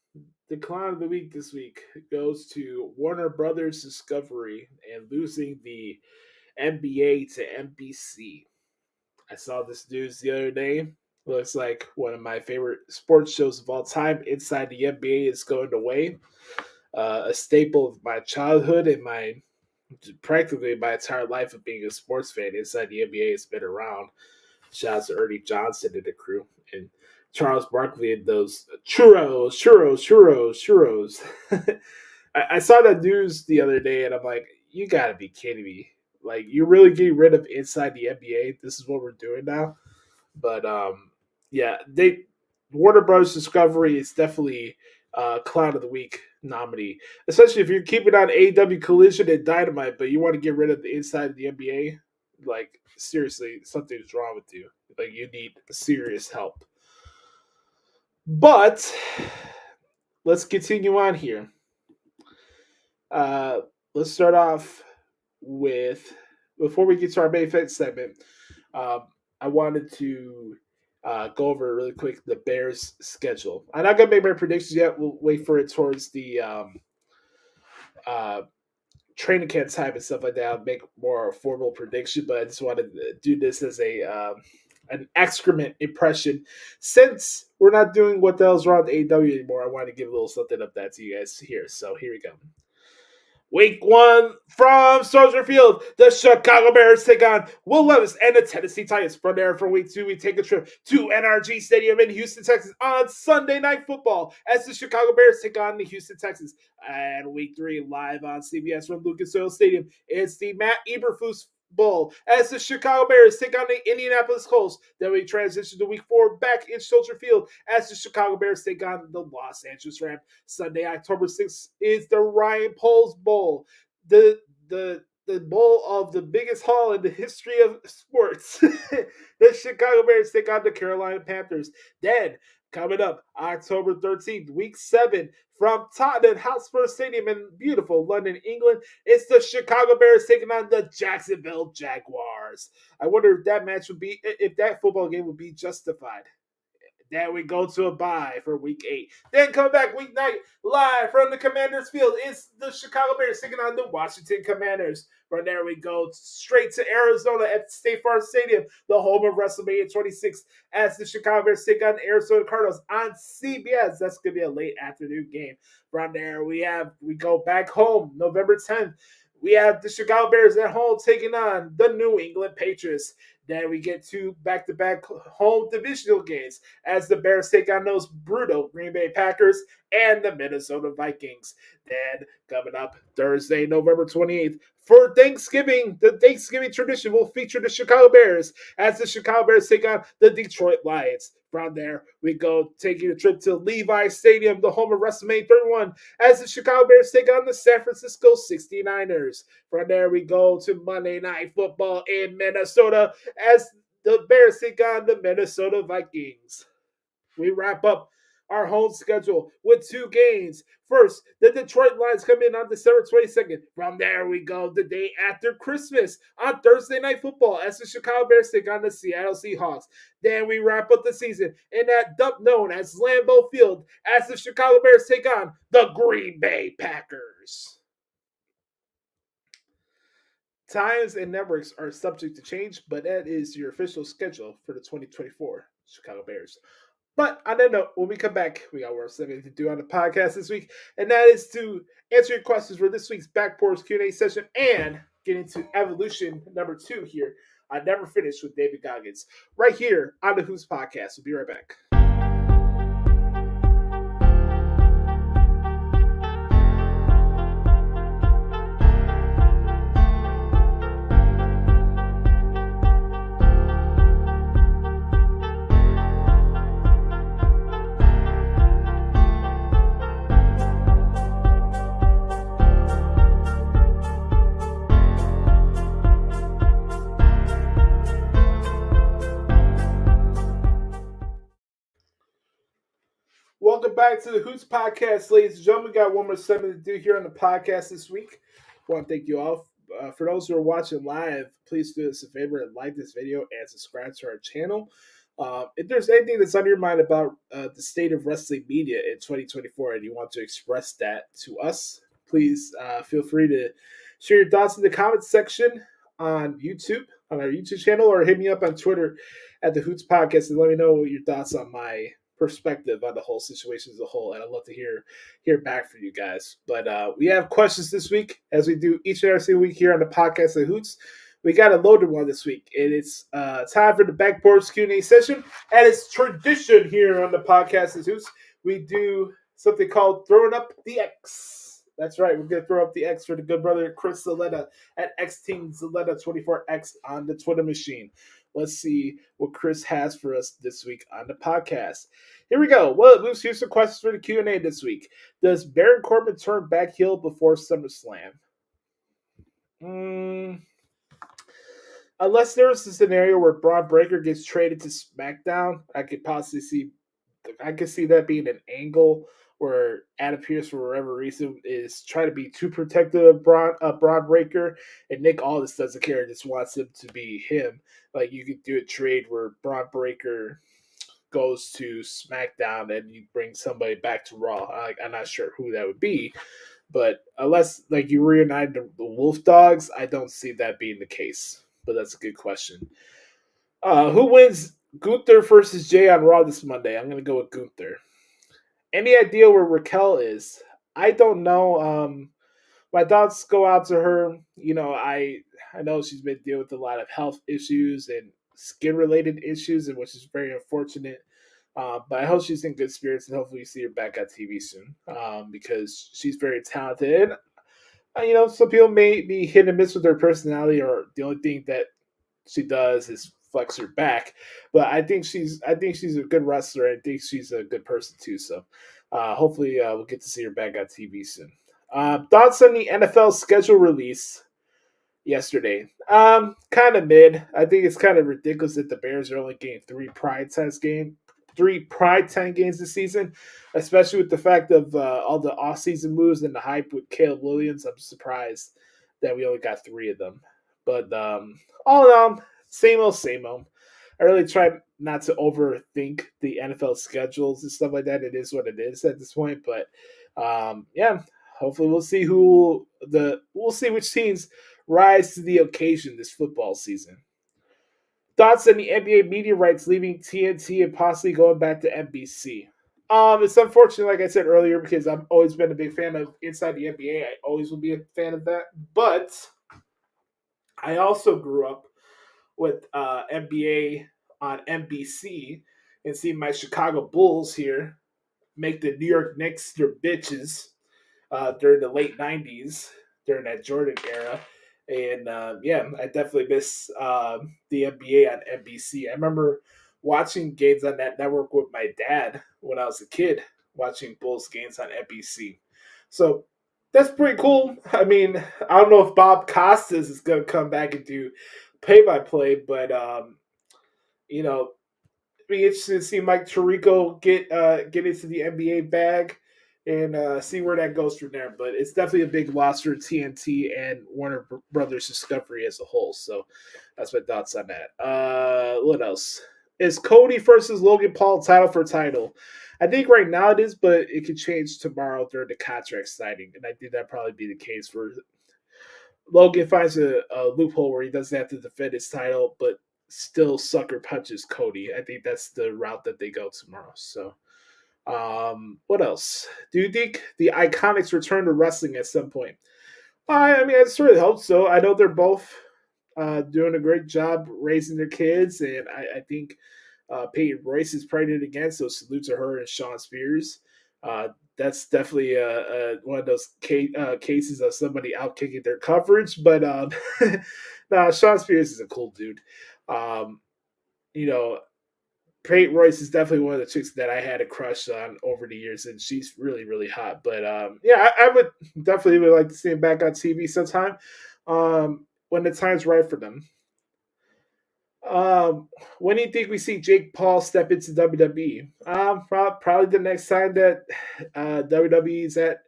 the CLAHN of the Week this week goes to Warner Brothers Discovery and losing the NBA to NBC. I saw this news the other day. Looks like one of my favorite sports shows of all time, Inside the NBA, is going away. A staple of my childhood and practically my entire life of being a sports fan. Inside the NBA has been around. Shout out to Ernie Johnson and the crew, and Charles Barkley and those churros. I saw that news the other day, and I'm like, you gotta be kidding me. Like, you're really getting rid of Inside the NBA? This is what we're doing now? But yeah, Warner Bros. Discovery is definitely Clown of the Week nominee, especially if you're keeping on AEW Collision and Dynamite, but you want to get rid of the Inside of the NBA. Like, seriously, something's wrong with you. Like, you need serious help. But let's continue on here. Let's start off with, before we get to our main event segment, I wanted to go over really quick the Bears' schedule. I'm not going to make my predictions yet. We'll wait for it towards the training camp time and stuff like that. I'll make more formal prediction, but I just wanted to do this as an excrement impression. Since we're not doing what the hell's wrong with AEW anymore, I want to give a little something of that to you guys here. So here we go. Week 1 from Soldier Field, the Chicago Bears take on Will Levis and the Tennessee Titans. From there, for Week 2, we take a trip to NRG Stadium in Houston, Texas on Sunday Night Football as the Chicago Bears take on the Houston Texans. And Week 3, live on CBS from Lucas Oil Stadium, it's the Matt Eberflus Bowl as the Chicago Bears take on the Indianapolis Colts. Then we transition to Week 4 back in Soldier Field as the Chicago Bears take on the Los Angeles Rams. Sunday, October 6th is the Ryan Poles Bowl, the bowl of the biggest haul in the history of sports. The Chicago Bears take on the Carolina Panthers. Then, coming up, October 13th, Week 7, from Tottenham Hotspur Stadium in beautiful London, England, it's the Chicago Bears taking on the Jacksonville Jaguars. I wonder if that football game would be justified. Then we go to a bye for Week 8. Then come back Week 9, live from the Commanders Field. It's the Chicago Bears taking on the Washington Commanders. From there we go straight to Arizona at State Farm Stadium, the home of WrestleMania 26, as the Chicago Bears take on the Arizona Cardinals on CBS. That's going to be a late afternoon game. From there we go back home November 10th. We have the Chicago Bears at home taking on the New England Patriots. Then we get 2 back-to-back home divisional games as the Bears take on those brutal Green Bay Packers and the Minnesota Vikings. Then coming up Thursday, November 28th, for Thanksgiving, the Thanksgiving tradition will feature the Chicago Bears as the Chicago Bears take on the Detroit Lions. From there, we go taking a trip to Levi Stadium, the home of WrestleMania 31, as the Chicago Bears take on the San Francisco 69ers. From there, we go to Monday Night Football in Minnesota as the Bears take on the Minnesota Vikings. We wrap up our home schedule with 2 games. First, the Detroit Lions come in on December 22nd. From there, we go the day after Christmas on Thursday Night Football as the Chicago Bears take on the Seattle Seahawks. Then we wrap up the season in that dump known as Lambeau Field as the Chicago Bears take on the Green Bay Packers. Times and networks are subject to change, but that is your official schedule for the 2024 Chicago Bears. But on that note, when we come back, we got more something to do on the podcast this week, and that is to answer your questions for this week's Back Porch Q&A session and get into Evolution number 2 here. I Never Finished with David Goggins, right here on the Hoots Podcast. We'll be right back. Welcome back to the Hoots Podcast, ladies and gentlemen. We got one more segment to do here on the podcast this week. I want to thank you all. For those who are watching live, please do us a favor and like this video and subscribe to our channel. If there's anything that's on your mind about the state of wrestling media in 2024 and you want to express that to us, please feel free to share your thoughts in the comments section on YouTube. on our YouTube channel, or hit me up on Twitter at the Hoots Podcast and let me know what your thoughts on my perspective on the whole situation as a whole. And I'd love to hear back from you guys. But we have questions this week, as we do each and every single week here on the podcast at Hoots. We got a loaded one this week, and it's time for the Back Porch Q&A session. And it's tradition here on the podcast at Hoots. We do something called Throwing Up the X. That's right. We're going to throw up the X for the good brother Chris Zaletta at XTeamZaletta24X on the Twitter machine. Let's see what Chris has for us this week on the podcast. Here we go. Well, Moose, here's some questions for the Q&A this week. Does Baron Corbin turn back heel before SummerSlam? Unless there's a scenario where Braun Breaker gets traded to SmackDown, I could see that being an angle where Adam Pearce, for whatever reason, is trying to be too protective of Braun Breaker, and Nick Aldis doesn't care, just wants him to be him. Like, you could do a trade where Braun Breaker goes to SmackDown and you bring somebody back to Raw. I'm not sure who that would be, but unless like you reunite the Wolf Dogs, I don't see that being the case. But that's a good question. Who wins Gunther versus Jay on Raw this Monday? I'm going to go with Gunther. Any idea where Raquel is? I don't know. My thoughts go out to her. You know, I know she's been dealing with a lot of health issues and skin-related issues, and which is very unfortunate. But I hope she's in good spirits, and hopefully you see her back on TV soon because she's very talented. And, you know, some people may be hit and miss with her personality, or the only thing that she does is flex her back. But I think she's a good wrestler. I think she's a good person too. So hopefully we'll get to see her back on TV soon. Thoughts on the NFL schedule release yesterday? Kind of mid. I think it's kind of ridiculous that the Bears are only getting three pride time games this season, especially with the fact of all the off-season moves and the hype with Caleb Williams. I'm surprised that we only got three of them. But all in all, same old. I really try not to overthink the NFL schedules and stuff like that. It is what it is at this point. But yeah, hopefully we'll see which teams rise to the occasion this football season. Thoughts on the NBA media rights leaving TNT and possibly going back to NBC? It's unfortunate, like I said earlier, because I've always been a big fan of Inside the NBA. I always will be a fan of that. But I also grew up with NBA on NBC and seeing my Chicago Bulls here make the New York Knicks their bitches during the late 90s, during that Jordan era. And yeah, I definitely miss the NBA on NBC. I remember watching games on that network with my dad when I was a kid, watching Bulls games on NBC. So that's pretty cool. I mean, I don't know if Bob Costas is going to come back and do play-by-play, but you know, it'd be interesting to see Mike Tirico get into the NBA bag and see where that goes from there. But it's definitely a big loss for TNT and Warner Brothers Discovery as a whole. So that's my thoughts on that. What else? Is Cody versus Logan Paul title for title? I think right now it is, but it could change tomorrow during the contract signing. And I think that'd probably be the case where Logan finds a loophole where he doesn't have to defend his title, but still sucker punches Cody. I think that's the route that they go tomorrow. So what else? Do you think the Iconics return to wrestling at some point? I mean, I certainly hope so. I know they're both doing a great job raising their kids, and I think Peyton Royce is pregnant again, so salute to her and Sean Spears. That's definitely one of those cases of somebody outkicking their coverage, but nah, Sean Spears is a cool dude. You know, Peyton Royce is definitely one of the chicks that I had a crush on over the years, and she's really, really hot. But yeah, I would definitely like to see him back on TV sometime when the time's right for them. When do you think we see Jake Paul step into WWE? Probably the next time that WWE is at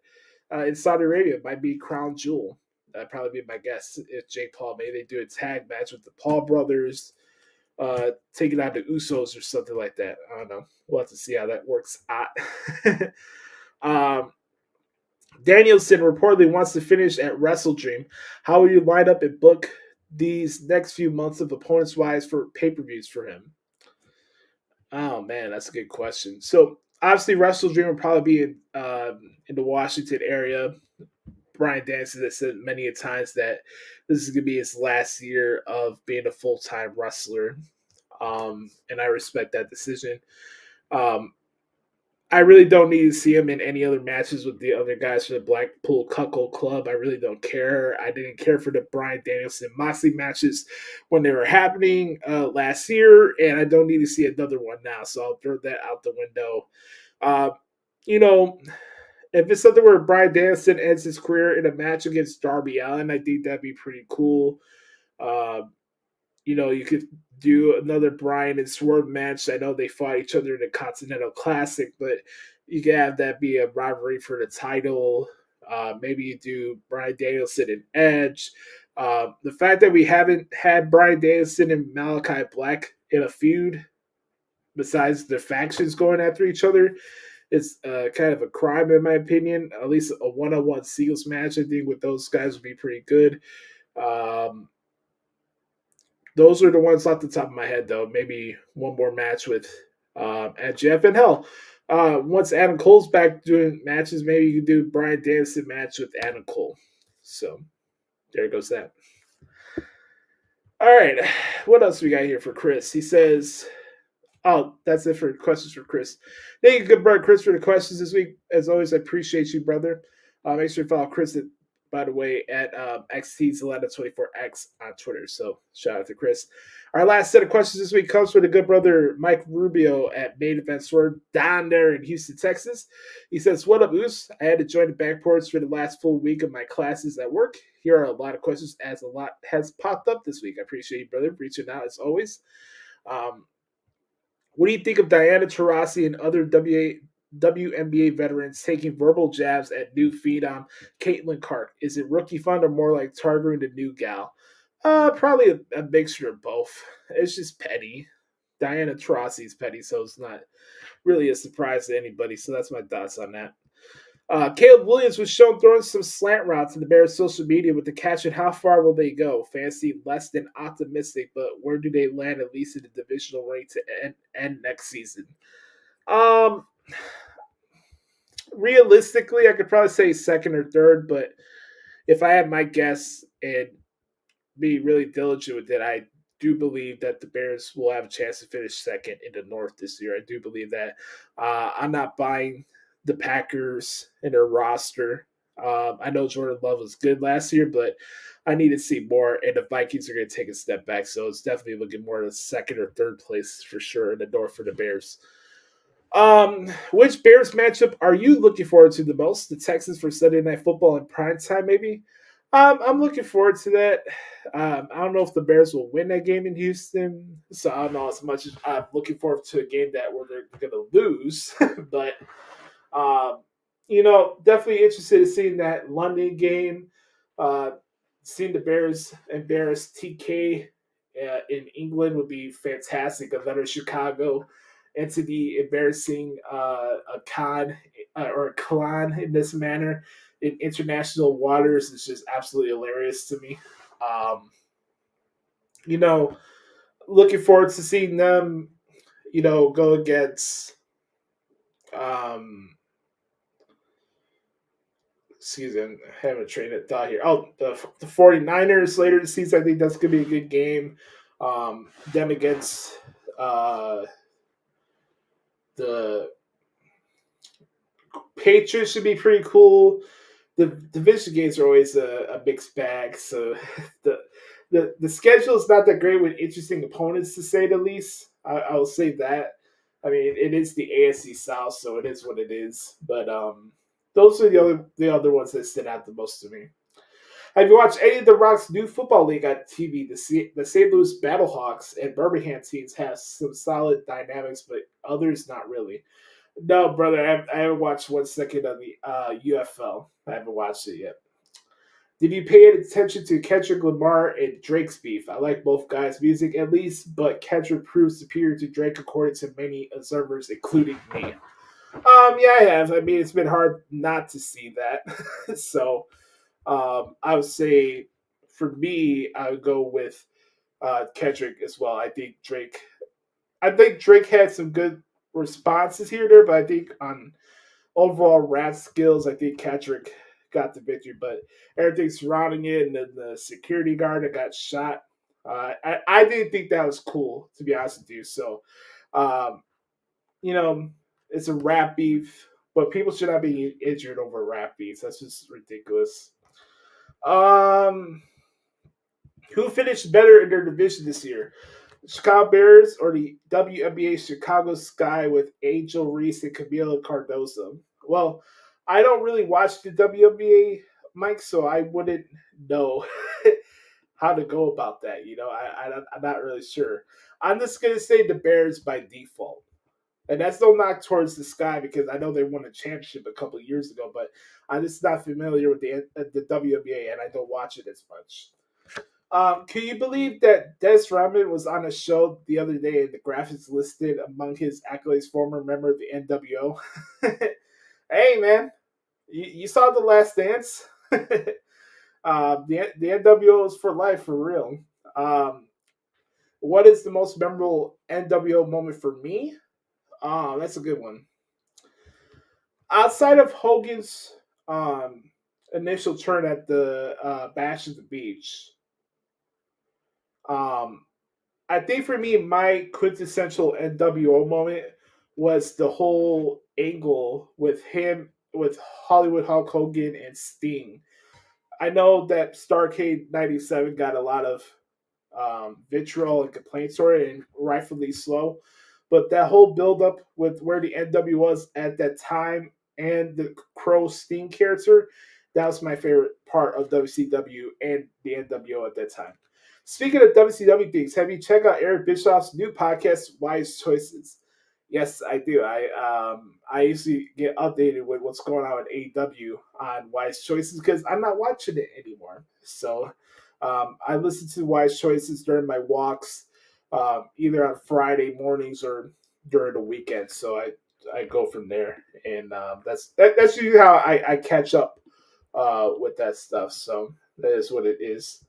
in Saudi Arabia. It might be Crown Jewel. That'd probably be my guess. If Jake Paul, maybe they do a tag match with the Paul brothers, taking out the Usos or something like that. I don't know. We'll have to see how that works out. Danielson reportedly wants to finish at Wrestle Dream. How will you line up and book these next few months of opponents wise for pay-per-views for him? Oh man, that's a good question. So obviously, Wrestle Dream will probably be in the Washington area. Brian Danielson has said many a times that this is going to be his last year of being a full-time wrestler, and I respect that decision. Um, I really don't need to see him in any other matches with the other guys for the Blackpool Cuckold Club. I really don't care. I didn't care for the Bryan Danielson Moxley matches when they were happening last year, and I don't need to see another one now. So I'll throw that out the window. Uh, you know, if it's something where Bryan Danielson ends his career in a match against Darby Allin, I think that'd be pretty cool. Uh, you could do another Bryan and Swerve match. I know they fought each other in the Continental Classic, but you could have that be a rivalry for the title. Maybe you do Bryan Danielson and Edge. The fact that we haven't had Bryan Danielson and Malachi Black in a feud, besides the factions going after each other, is kind of a crime in my opinion. At least a one-on-one singles match, I think, with those guys would be pretty good. Those are the ones off the top of my head, though. Maybe one more match with Jeff. And hell, once Adam Cole's back doing matches, maybe you can do Bryan Danielson match with Adam Cole. So there goes that. All right. What else we got here for Chris? He says, oh, that's it for questions for Chris. Thank you, good brother Chris, for the questions this week. As always, I appreciate you, brother. Make sure to follow Chris by the way, at XTZalata24X on Twitter. So shout out to Chris. Our last set of questions this week comes from the good brother Mike Rubio at Main Event Sword down there in Houston, Texas. He says, what up, Oos? I had to join the back porch for the last full week of my classes at work. Here are a lot of questions as a lot has popped up this week. I appreciate you, brother, reaching out as always. What do you think of Diana Taurasi and other WNBA veterans taking verbal jabs at new phenom Caitlin Clark? Is it rookie fun or more like targeting the new gal? Probably a mixture of both. It's just petty. Diana Taurasi is petty, so it's not really a surprise to anybody. So that's my thoughts on that. Caleb Williams was shown throwing some slant routes in the Bears' social media with the caption, how far will they go? Fans seem less than optimistic, but where do they land at least in the divisional rank to end next season? Realistically, I could probably say second or third, but if I had my guess and be really diligent with it, I do believe that the Bears will have a chance to finish second in the North this year. I do believe that. I'm not buying the Packers and their roster. I know Jordan Love was good last year, but I need to see more, and the Vikings are going to take a step back, so it's definitely looking more to second or third place for sure in the North for the Bears. Which Bears matchup are you looking forward to the most? The Texans for Sunday Night Football in prime time, maybe? I'm looking forward to that. I don't know if the Bears will win that game in Houston, so I don't know as much as I'm looking forward to a game that where they're going to lose. But, definitely interested in seeing that London game. Seeing the Bears embarrass TK in England would be fantastic. A better Chicago entity embarrassing a CLAHN or a CLAHN in this manner in international waters is just absolutely hilarious to me. Looking forward to seeing them, go against, excuse me, I'm having a train of thought here. Oh, the 49ers later this season. I think that's going to be a good game. Them against the Patriots should be pretty cool. The division games are always a mixed bag, so the schedule is not that great with interesting opponents, to say the least. I will say that. I mean, it is the AFC South, so it is what it is. But those are the other ones that stood out the most to me. Have you watched any of The Rock's new football league on TV? The St. Louis Battlehawks and Birmingham teams have some solid dynamics, but others not really. No, brother, I haven't watched 1 second of the UFL. I haven't watched it yet. Did you pay attention to Kendrick Lamar and Drake's beef? I like both guys' music at least, but Kendrick proves superior to Drake according to many observers, including me. Yeah, I have. I mean, it's been hard not to see that. So, I would say for me, I would go with Kendrick as well. I think Drake had some good responses here there, but I think on overall rap skills, I think Kendrick got the victory. But everything surrounding it, and then the security guard that got shot, I didn't think that was cool, to be honest with you. So, um, you know, it's a rap beef, but people should not be injured over rap beefs. That's just ridiculous. Um, who finished better in their division this year? Chicago Bears or the WNBA Chicago Sky with Angel Reese and Camila Cardoso? Well, I don't really watch the WNBA, Mike, so I wouldn't know how to go about that. I'm not really sure. I'm just gonna say the Bears by default, and that's no knock towards the Sky because I know they won a championship a couple of years ago, but I'm just not familiar with the WNBA, and I don't watch it as much. Can you believe that Des Rodman was on a show the other day and the graphics listed among his accolades former member of the NWO? Hey, man, you saw The Last Dance? The NWO is for life, for real. What is the most memorable NWO moment for me? That's a good one. Outside of Hogan's initial turn at the Bash at the Beach, um, I think for me, my quintessential NWO moment was the whole angle with him, with Hollywood Hulk Hogan and Sting. I know that Starrcade '97 got a lot of vitriol and complaints for it, and rightfully so. But that whole build-up with where the NW was at that time and the Crow Sting character, that was my favorite part of WCW and the NWO at that time. Speaking of WCW things, have you checked out Eric Bischoff's new podcast, Wise Choices? Yes, I do. I usually get updated with what's going on with AEW on Wise Choices because I'm not watching it anymore. So I listen to Wise Choices during my walks, either on Friday mornings or during the weekend. So I go from there, and that's usually how I catch up with that stuff. So that is what it is.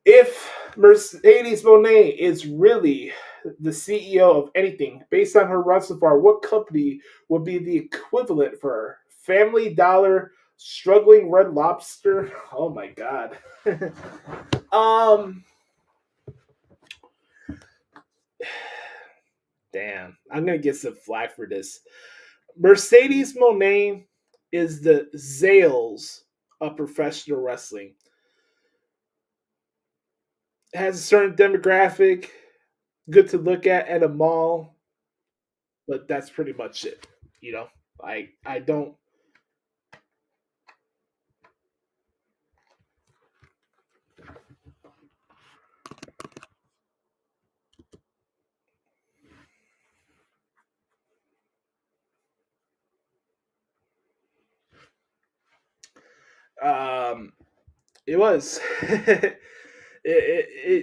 If Mercedes Monet is really the CEO of anything, based on her run so far, what company would be the equivalent for her? Family Dollar, struggling Red Lobster? Oh my god. um, damn, I'm gonna get some flack for this. Mercedes Monet is the Zales of professional wrestling. It has a certain demographic, good to look at a mall, but that's pretty much it. You know, I don't. Um, it was.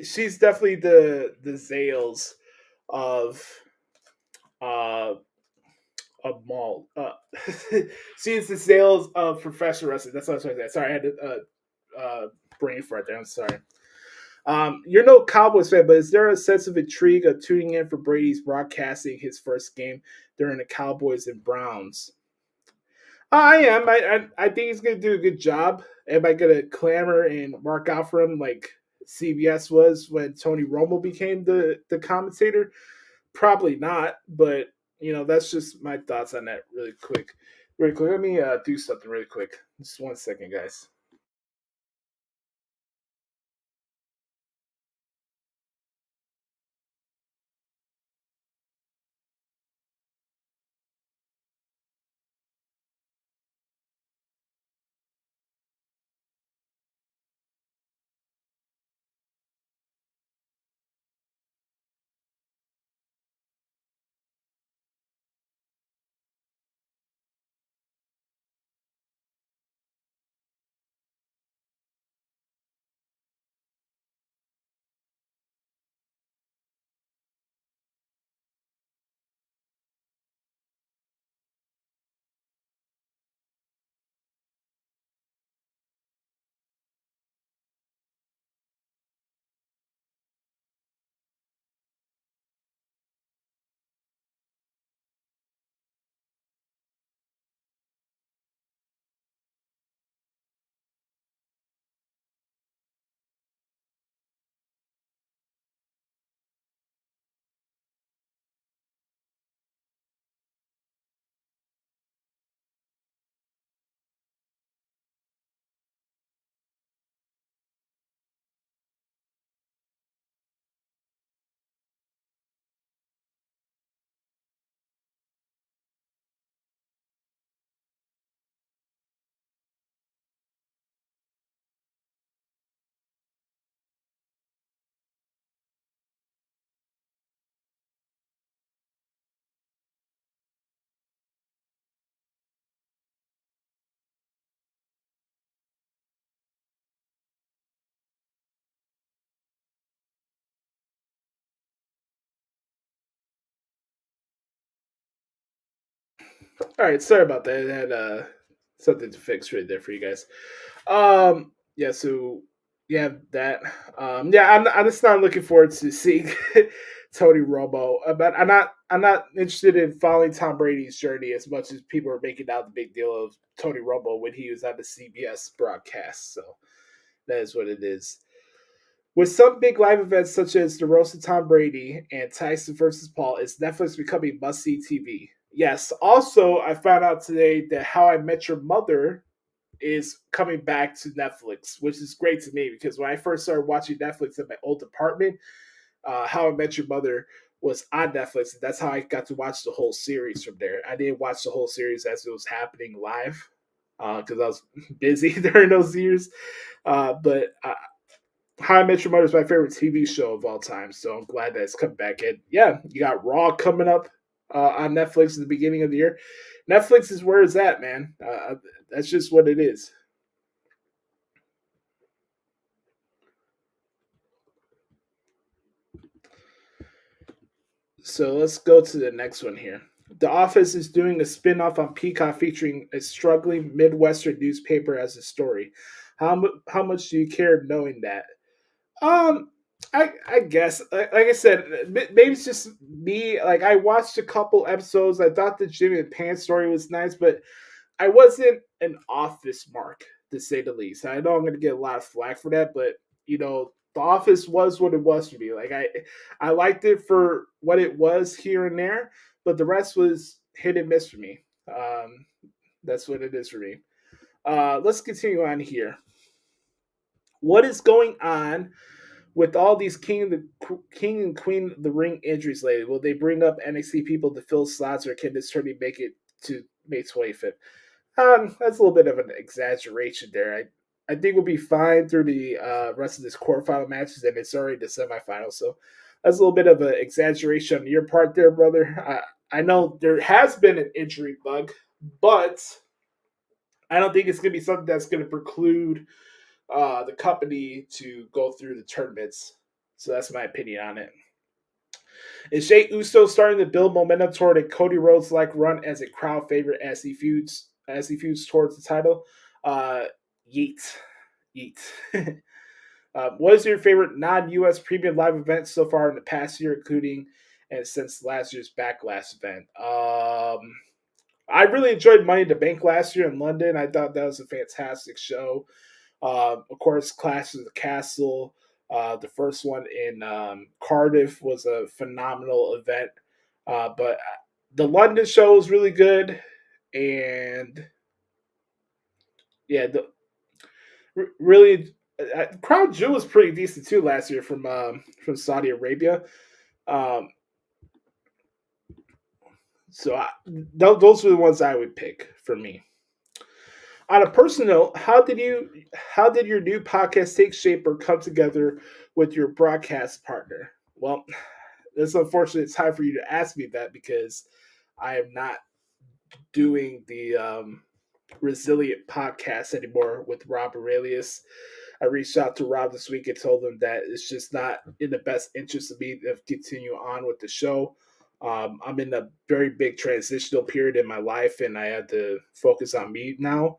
She's definitely the Zales of uh of mall. She's the sales of professional wrestling. That's what I was trying to say. Sorry, I had to brain fart there. I'm sorry. You're no Cowboys fan, but is there a sense of intrigue of tuning in for Brady's broadcasting his first game during the Cowboys and Browns? I am. I think he's going to do a good job. Am I going to clamor and mark out for him like CBS was when Tony Romo became the commentator? Probably not, but that's just my thoughts on that really quick. Really quick. Let me do something really quick. Just 1 second, guys. All right, sorry about that. I had something to fix right there for you guys. Yeah, so you have that. Yeah, I'm just not looking forward to seeing Tony Romo. But I'm not interested in following Tom Brady's journey as much as people are making out the big deal of Tony Romo when he was on the CBS broadcast. So that is what it is. With some big live events such as the roast of Tom Brady and Tyson versus Paul, is Netflix becoming must-see TV? Yes. Also, I found out today that How I Met Your Mother is coming back to Netflix, which is great to me because when I first started watching Netflix in my old apartment, How I Met Your Mother was on Netflix, and that's how I got to watch the whole series from there. I didn't watch the whole series as it was happening live because I was busy during those years. But How I Met Your Mother is my favorite TV show of all time, so I'm glad that it's come back. And yeah, you got Raw coming up on Netflix at the beginning of the year. Netflix is where it's at, man. That's just what it is. So let's go to the next one here. The Office is doing a spin-off on Peacock featuring a struggling Midwestern newspaper as a story. How much do you care knowing that? Um, I guess like I said, maybe it's just me. Like I watched a couple episodes. I thought the Jimmy and Pants story was nice, but I wasn't an Office mark to say the least. I know I'm going to get a lot of flack for that, but The Office was what it was for me. Like I liked it for what it was here and there, but the rest was hit and miss for me. Um, that's what it is for me. Let's continue on here. What is going on with all these King and Queen of the Ring injuries lately? Will they bring up NXT people to fill slots, or can this tournament make it to May 25th? That's a little bit of an exaggeration there. I think we'll be fine through the rest of this quarterfinal matches, and it's already the semifinals. So that's a little bit of an exaggeration on your part there, brother. I know there has been an injury bug, but I don't think it's going to be something that's going to preclude the company to go through the tournaments. So that's my opinion on it. Is Jey Uso starting to build momentum toward a Cody Rhodes like run as a crowd favorite as he feuds towards the title? Yeet, yeet. What is your favorite non-US premium live event so far in the past year, including and since last year's Backlash event? I really enjoyed Money in the Bank last year in London. I thought that was a fantastic show. Of course, Clash of the Castle, the first one in Cardiff was a phenomenal event. But the London show was really good, and yeah, really, Crown Jewel was pretty decent too last year from Saudi Arabia. Um, those were the ones I would pick for me. On a personal note, how did your new podcast take shape or come together with your broadcast partner? Well, it's unfortunate time for you to ask me that because I am not doing the Resilient podcast anymore with Rob Aurelius. I reached out to Rob this week and told him that it's just not in the best interest of me to continue on with the show. I'm in a very big transitional period in my life, and I had to focus on me now.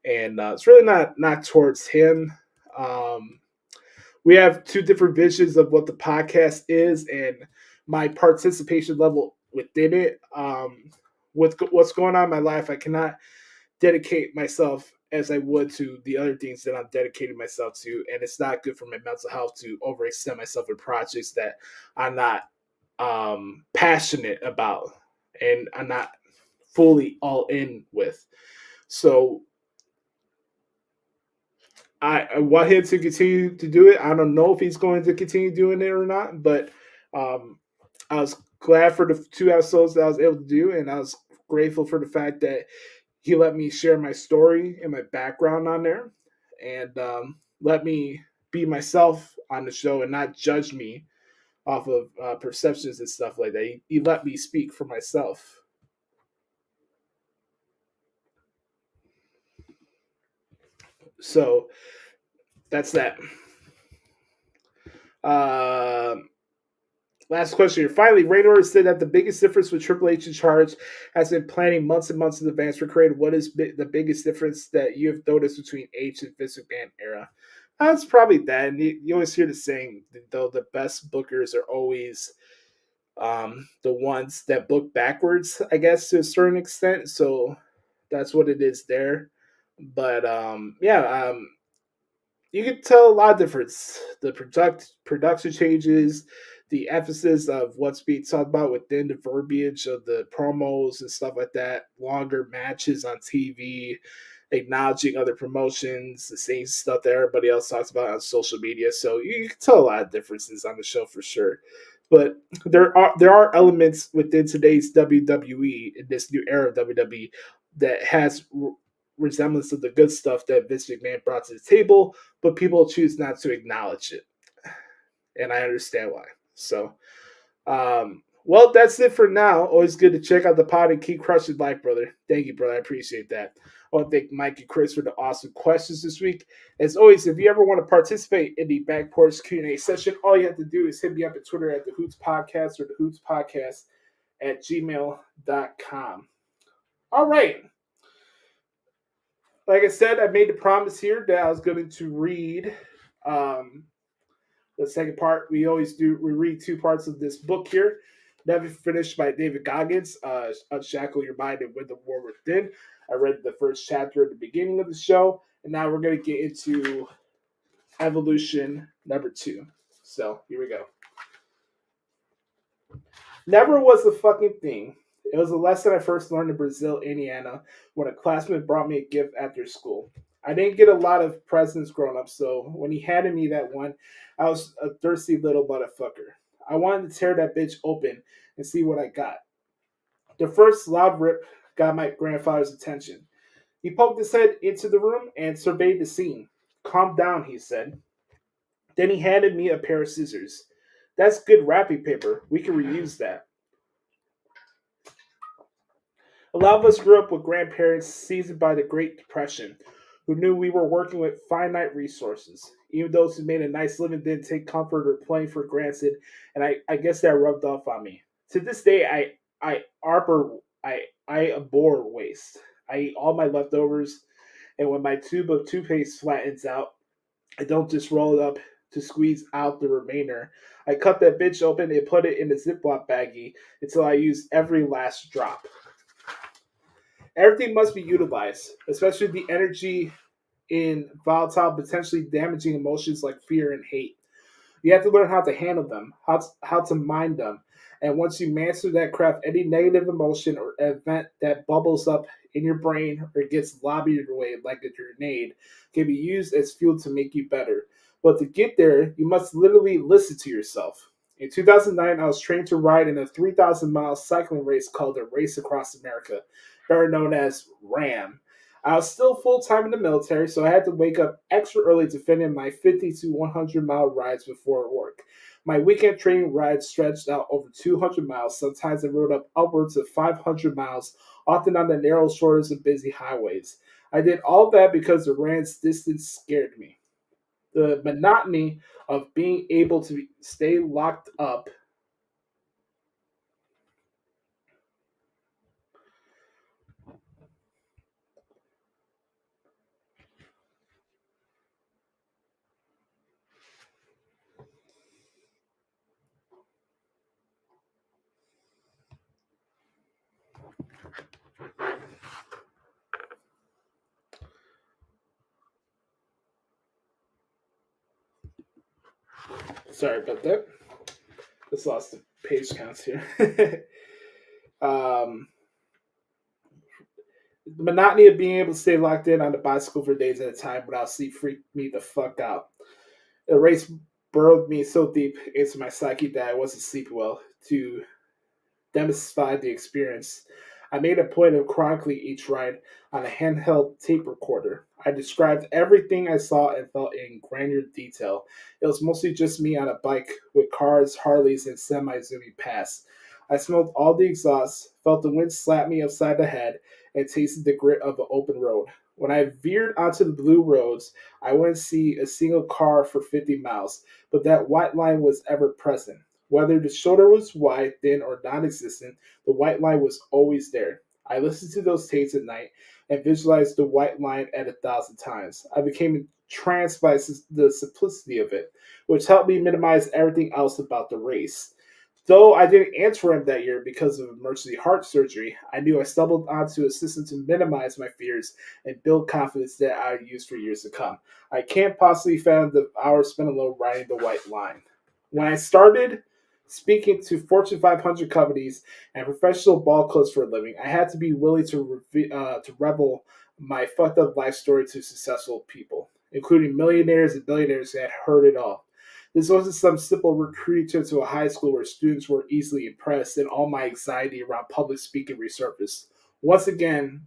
And it's really not towards him. Um, we have two different visions of what the podcast is, and my participation level within it. With what's going on in my life, I cannot dedicate myself as I would to the other things that I'm dedicating myself to, and it's not good for my mental health to overextend myself in projects that I'm not passionate about and I'm not fully all in with. So I want him to continue to do it. I don't know if he's going to continue doing it or not, but um, I was glad for the 2 episodes that I was able to do, and I was grateful for the fact that he let me share my story and my background on there, and let me be myself on the show and not judge me off of perceptions and stuff like that. He let me speak for myself. So that's that. Uh, Last question here. Finally, Raynor said that the biggest difference with Triple H in charge has been planning months and months in advance for creating. What is the biggest difference that you have noticed between H and Vince McMahon era? That's probably that. And you always hear the saying, though, the best bookers are always the ones that book backwards, I guess, to a certain extent. So that's what it is there. But you can tell a lot of difference. The production changes, the emphasis of what's being talked about within the verbiage of the promos and stuff like that, longer matches on TV, acknowledging other promotions, the same stuff that everybody else talks about on social media. So you can tell a lot of differences on the show for sure. But there are elements within today's WWE in this new era of WWE that has resemblance of the good stuff that Vince McMahon brought to the table, but people choose not to acknowledge it. And I understand why. So, well, that's it for now. Always good to check out the pod and keep crushing life, brother. Thank you, brother. I appreciate that. I want to thank Mike and Chris for the awesome questions this week. As always, if you ever want to participate in the Back Porch Q&A session, all you have to do is hit me up at Twitter at the Hoots Podcast or the Hoots Podcast at gmail.com. All right. Like I said, I made the promise here that I was going to read the second part. We always do. We read two parts of this book here. Never Finished by David Goggins. Unshackle Your Mind and Win the War Within. I read the first chapter at the beginning of the show, and now we're going to get into Evolution number 2. So here we go. Never was a fucking thing. It was a lesson I first learned in Brazil, Indiana, when a classmate brought me a gift after school. I didn't get a lot of presents growing up, so when he handed me that one, I was a thirsty little motherfucker. I wanted to tear that bitch open and see what I got. The first loud rip got my grandfather's attention. He poked his head into the room and surveyed the scene. Calm down, he said. Then he handed me a pair of scissors. That's good wrapping paper. We can reuse that. A lot of us grew up with grandparents seasoned by the Great Depression, who knew we were working with finite resources. Even those who made a nice living didn't take comfort or playing for granted, and I guess that rubbed off on me. To this day, I abhor waste. I eat all my leftovers, and when my tube of toothpaste flattens out, I don't just roll it up to squeeze out the remainder. I cut that bitch open and put it in a Ziploc baggie until I use every last drop. Everything must be utilized, especially the energy in volatile, potentially damaging emotions like fear and hate. You have to learn how to handle them, how to mind them. And once you master that craft, any negative emotion or event that bubbles up in your brain or gets lobbied away like a grenade can be used as fuel to make you better. But to get there, you must literally listen to yourself. In 2009, I was trained to ride in a 3,000-mile cycling race called the Race Across America, better known as RAM. I was still full-time in the military, so I had to wake up extra early to fit in my 50 to 100-mile rides before work. My weekend training rides stretched out over 200 miles. Sometimes I rode up upwards of 500 miles, often on the narrow shores of busy highways. I did all that because the RAM's distance scared me. The monotony of being able to stay locked up Sorry about that. Just lost the page counts here. The monotony of being able to stay locked in on the bicycle for days at a time without sleep freaked me the fuck out. The race burrowed me so deep into my psyche that I wasn't sleeping well. To demystify the experience, I made a point of chronicling each ride on a handheld tape recorder. I described everything I saw and felt in granular detail. It was mostly just me on a bike with cars, Harleys, and semis zooming past. I smelled all the exhaust, felt the wind slap me upside the head, and tasted the grit of an open road. When I veered onto the blue roads, I wouldn't see a single car for 50 miles, but that white line was ever present. Whether the shoulder was wide, thin, or non existent, the white line was always there. I listened to those tapes at night and visualized the white line at 1,000 times. I became entranced by the simplicity of it, which helped me minimize everything else about the race. Though I didn't answer him that year because of emergency heart surgery, I knew I stumbled onto a system to minimize my fears and build confidence that I would use for years to come. I can't possibly fathom the hours spent alone riding the white line. When I started speaking to Fortune 500 companies and professional ball clubs for a living, I had to be willing to revel my fucked up life story to successful people, including millionaires and billionaires that had heard it all. This wasn't some simple recruit to a high school where students were easily impressed and all my anxiety around public speaking resurfaced. Once again,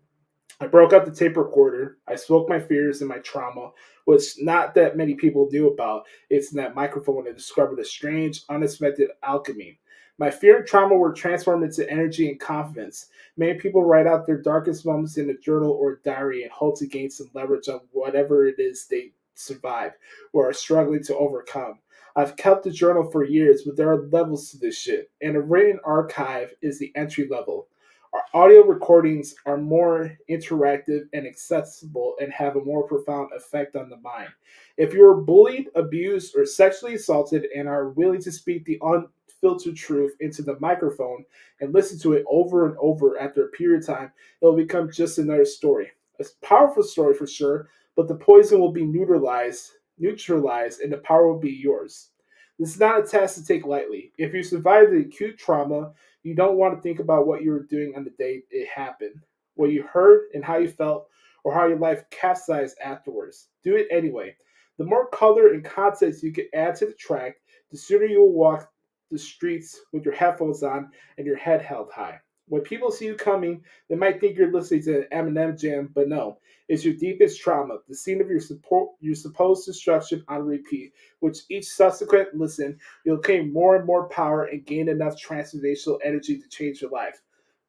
I broke out the tape recorder. I spoke my fears and my trauma, which not that many people knew about. It's in that microphone and discovered a strange, unexpected alchemy. My fear and trauma were transformed into energy and confidence. Many people write out their darkest moments in a journal or a diary and hope to gain some leverage on whatever it is they survive or are struggling to overcome. I've kept the journal for years, but there are levels to this shit, and a written archive is the entry level. Our audio recordings are more interactive and accessible and have a more profound effect on the mind. If you are bullied, abused, or sexually assaulted and are willing to speak the unfiltered truth into the microphone and listen to it over and over after a period of time, it will become just another story. A powerful story for sure, but the poison will be neutralized, and the power will be yours. This is not a task to take lightly. If you survive the acute trauma, you don't want to think about what you were doing on the day it happened, what you heard and how you felt, or how your life capsized afterwards. Do it anyway. The more color and context you can add to the track, the sooner you will walk the streets with your headphones on and your head held high. When people see you coming, they might think you're listening to an Eminem jam, but no, it's your deepest trauma, the scene of your supposed destruction on repeat, which each subsequent listen, you'll gain more and more power and gain enough transformational energy to change your life.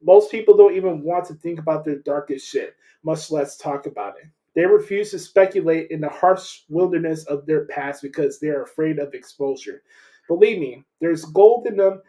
Most people don't even want to think about their darkest shit, much less talk about it. They refuse to speculate in the harsh wilderness of their past because they are afraid of exposure. Believe me, there's gold in them.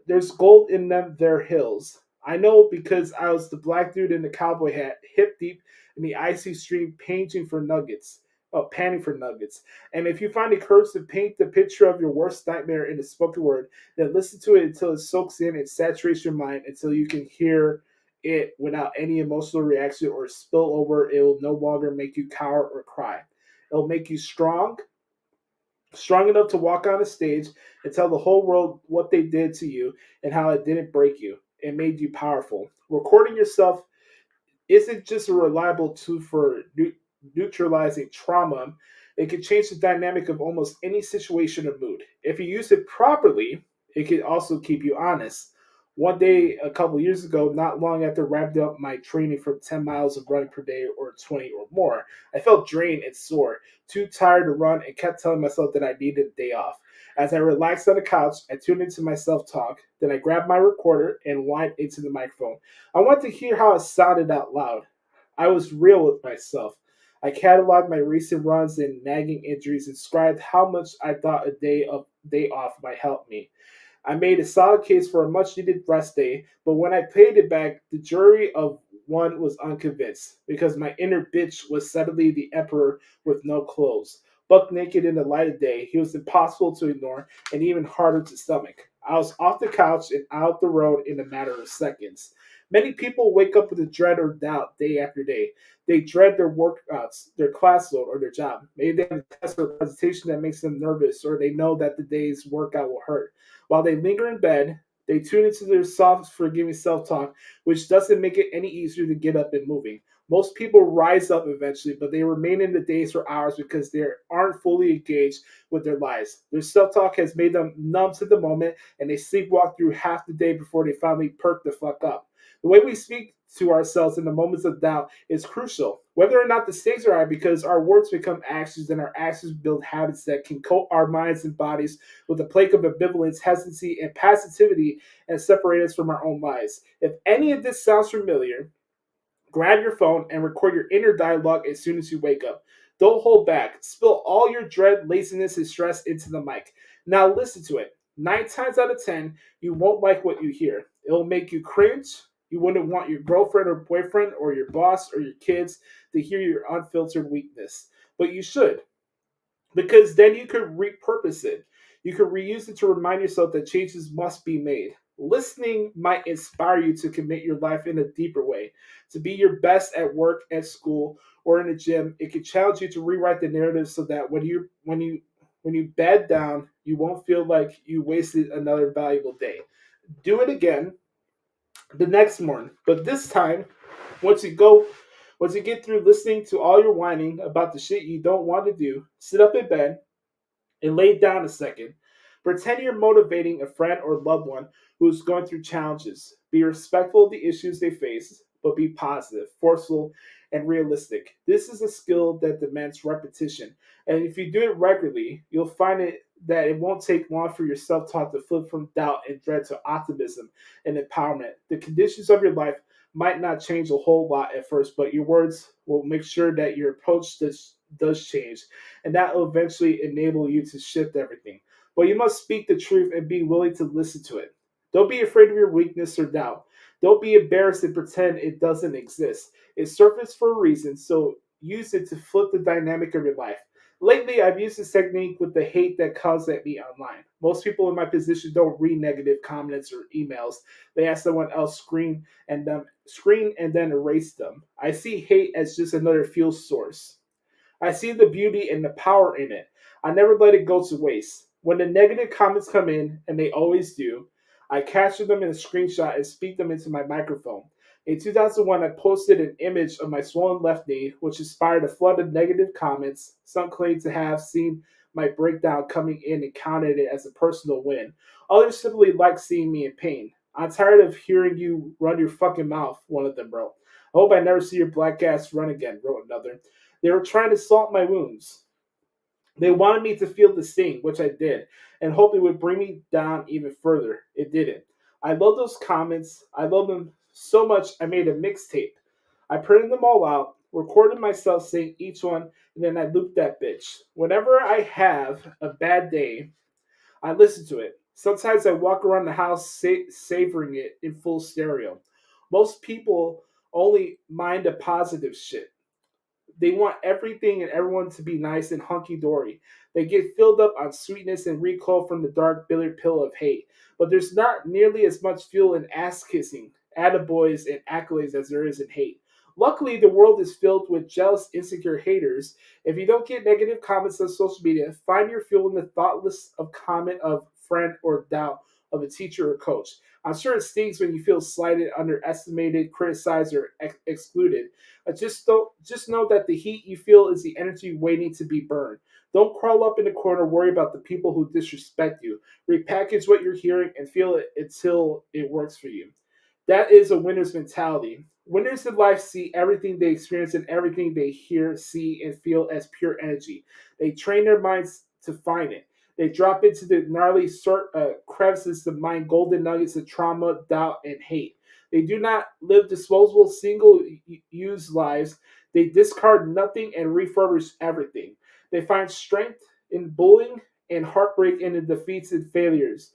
There's gold in them. Their hills. I know because I was the black dude in the cowboy hat, hip deep in the icy stream, panning for nuggets. And if you find the courage to paint the picture of your worst nightmare in a spoken word, then listen to it until it soaks in and saturates your mind until you can hear it without any emotional reaction or spill over. It will no longer make you cower or cry. It'll make you strong enough to walk on a stage and tell the whole world what they did to you and how it didn't break you. It made you powerful. Recording yourself isn't just a reliable tool for neutralizing trauma. It can change the dynamic of almost any situation or mood. If you use it properly, it can also keep you honest. One day, a couple years ago, not long after wrapping up my training from 10 miles of running per day or 20 or more, I felt drained and sore, too tired to run, and kept telling myself that I needed a day off. As I relaxed on the couch, I tuned into my self-talk. Then I grabbed my recorder and whined into the microphone. I wanted to hear how it sounded out loud. I was real with myself. I cataloged my recent runs and nagging injuries and described how much I thought a day off might help me. I made a solid case for a much needed rest day, but when I played it back, the jury of one was unconvinced because my inner bitch was suddenly the emperor with no clothes. Buck naked in the light of day, he was impossible to ignore and even harder to stomach. I was off the couch and out the road in a matter of seconds. Many people wake up with a dread or doubt day after day. They dread their workouts, their class load, or their job. Maybe they have a test or a presentation that makes them nervous, or they know that the day's workout will hurt. While they linger in bed, they tune into their soft, forgiving self-talk, which doesn't make it any easier to get up and moving. Most people rise up eventually, but they remain in the days for hours because they aren't fully engaged with their lives. Their self-talk has made them numb to the moment, and they sleepwalk through half the day before they finally perk the fuck up. The way we speak to ourselves in the moments of doubt is crucial. Whether or not the stakes are high, because our words become actions and our actions build habits that can coat our minds and bodies with a plague of ambivalence, hesitancy, and passivity and separate us from our own lives. If any of this sounds familiar, grab your phone and record your inner dialogue as soon as you wake up. Don't hold back. Spill all your dread, laziness, and stress into the mic. Now listen to it. 9 times out of 10, you won't like what you hear. It'll make you cringe. You wouldn't want your girlfriend or boyfriend or your boss or your kids to hear your unfiltered weakness. But you should, because then you could repurpose it. You could reuse it to remind yourself that changes must be made. Listening might inspire you to commit your life in a deeper way, to be your best at work, at school, or in the gym. It could challenge you to rewrite the narrative so that when you bed down, you won't feel like you wasted another valuable day. Do it again the next morning, but this time, once you go, once you get through listening to all your whining about the shit you don't want to do, sit up in bed and lay down a second. Pretend you're motivating a friend or loved one who's going through challenges. Be respectful of the issues they face, but be positive, forceful, and realistic. This is a skill that demands repetition. And if you do it regularly, you'll find that it won't take long for your self-talk to flip from doubt and dread to optimism and empowerment. The conditions of your life might not change a whole lot at first, but your words will make sure that your approach does change, and that will eventually enable you to shift everything. But you must speak the truth and be willing to listen to it. Don't be afraid of your weakness or doubt. Don't be embarrassed and pretend it doesn't exist. It surfaced for a reason, so use it to flip the dynamic of your life. Lately, I've used this technique with the hate that comes at me online. Most people in my position don't read negative comments or emails. They ask someone else screen and then erase them. I see hate as just another fuel source. I see the beauty and the power in it. I never let it go to waste. When the negative comments come in, and they always do, I capture them in a screenshot and speak them into my microphone. In 2001, I posted an image of my swollen left knee, which inspired a flood of negative comments. Some claimed to have seen my breakdown coming in and counted it as a personal win. Others simply liked seeing me in pain. I'm tired of hearing you run your fucking mouth, one of them wrote. I hope I never see your black ass run again, wrote another. They were trying to salt my wounds. They wanted me to feel the sting, which I did, and hoped it would bring me down even further. It didn't. I love those comments. I love them so much I made a mixtape. I printed them all out, recorded myself saying each one, and then I looped that bitch. Whenever I have a bad day, I listen to it. Sometimes I walk around the house savoring it in full stereo. Most people only mind the positive shit. They want everything and everyone to be nice and hunky dory. They get filled up on sweetness and recoil from the dark, bitter pill of hate. But there's not nearly as much fuel in ass kissing, attaboys, and accolades as there is in hate. Luckily, the world is filled with jealous, insecure haters. If you don't get negative comments on social media, find your fuel in the thoughtless of comment of friend or doubt of a teacher or coach. I'm sure it stings when you feel slighted, underestimated, criticized, or excluded. Just know that the heat you feel is the energy waiting to be burned. Don't crawl up in the corner, worry about the people who disrespect you. Repackage what you're hearing and feel it until it works for you. That is a winner's mentality. Winners in life see everything they experience and everything they hear, see, and feel as pure energy. They train their minds to find it. They drop into the gnarly crevices to mine golden nuggets of trauma, doubt, and hate. They do not live disposable, single-use lives. They discard nothing and refurbish everything. They find strength in bullying and heartbreak in the defeats and failures.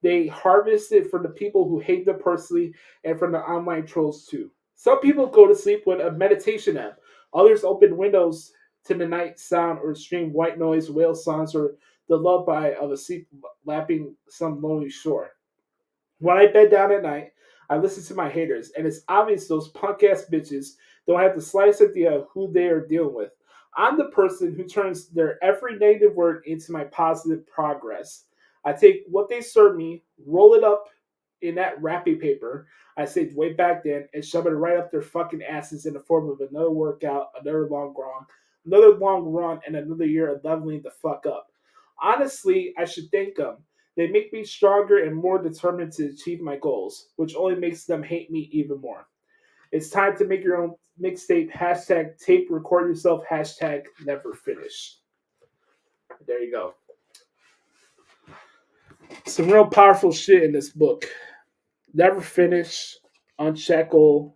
They harvest it from the people who hate them personally and from the online trolls too. Some people go to sleep with a meditation app. Others open windows to the night sound or stream white noise, whale songs, or the lullaby of a sea lapping some lonely shore. When I bed down at night, I listen to my haters, and it's obvious those punk ass bitches don't have the slightest idea of who they are dealing with. I'm the person who turns their every negative word into my positive progress. I take what they serve me, roll it up in that wrapping paper I saved way back then, and shove it right up their fucking asses in the form of another workout, another long run, and another year of leveling the fuck up. Honestly, I should thank them. They make me stronger and more determined to achieve my goals, which only makes them hate me even more. It's time to make your own mixtape. Hashtag tape record yourself. Hashtag never finish. There you go. Some real powerful shit in this book. Never finish. Unshackle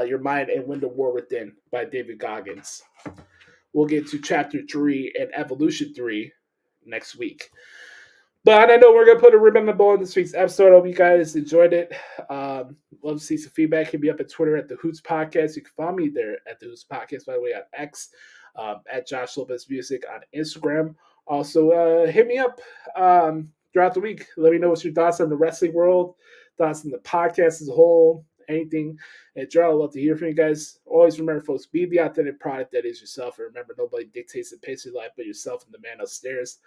your mind and win the war within by David Goggins. We'll get to chapter 3 and evolution 3 next week. But I know we're going to put a ribbon on the bow in this week's episode. I hope you guys enjoyed it. Love to see some feedback. Hit me up at Twitter at the Hoots Podcast. You can follow me there at the Hoots Podcast, by the way, on X, at Joshie Lopez Music on Instagram. Also, hit me up throughout the week. Let me know what's your thoughts on the wrestling world, thoughts on the podcast as a whole, anything. And Gerald, I'd love to hear from you guys. Always remember, folks, be the authentic product that is yourself. And remember, nobody dictates the pace of your life but yourself and the man upstairs.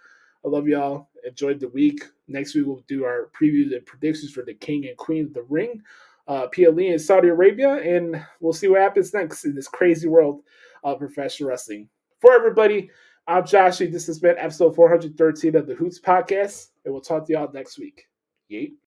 I love y'all. Enjoyed the week. Next week, we'll do our previews and predictions for the King and Queen of the Ring, PLE in Saudi Arabia, and we'll see what happens next in this crazy world of professional wrestling. For everybody, I'm Joshie. This has been episode 413 of the Hoots Podcast, and we'll talk to y'all next week. Yeet.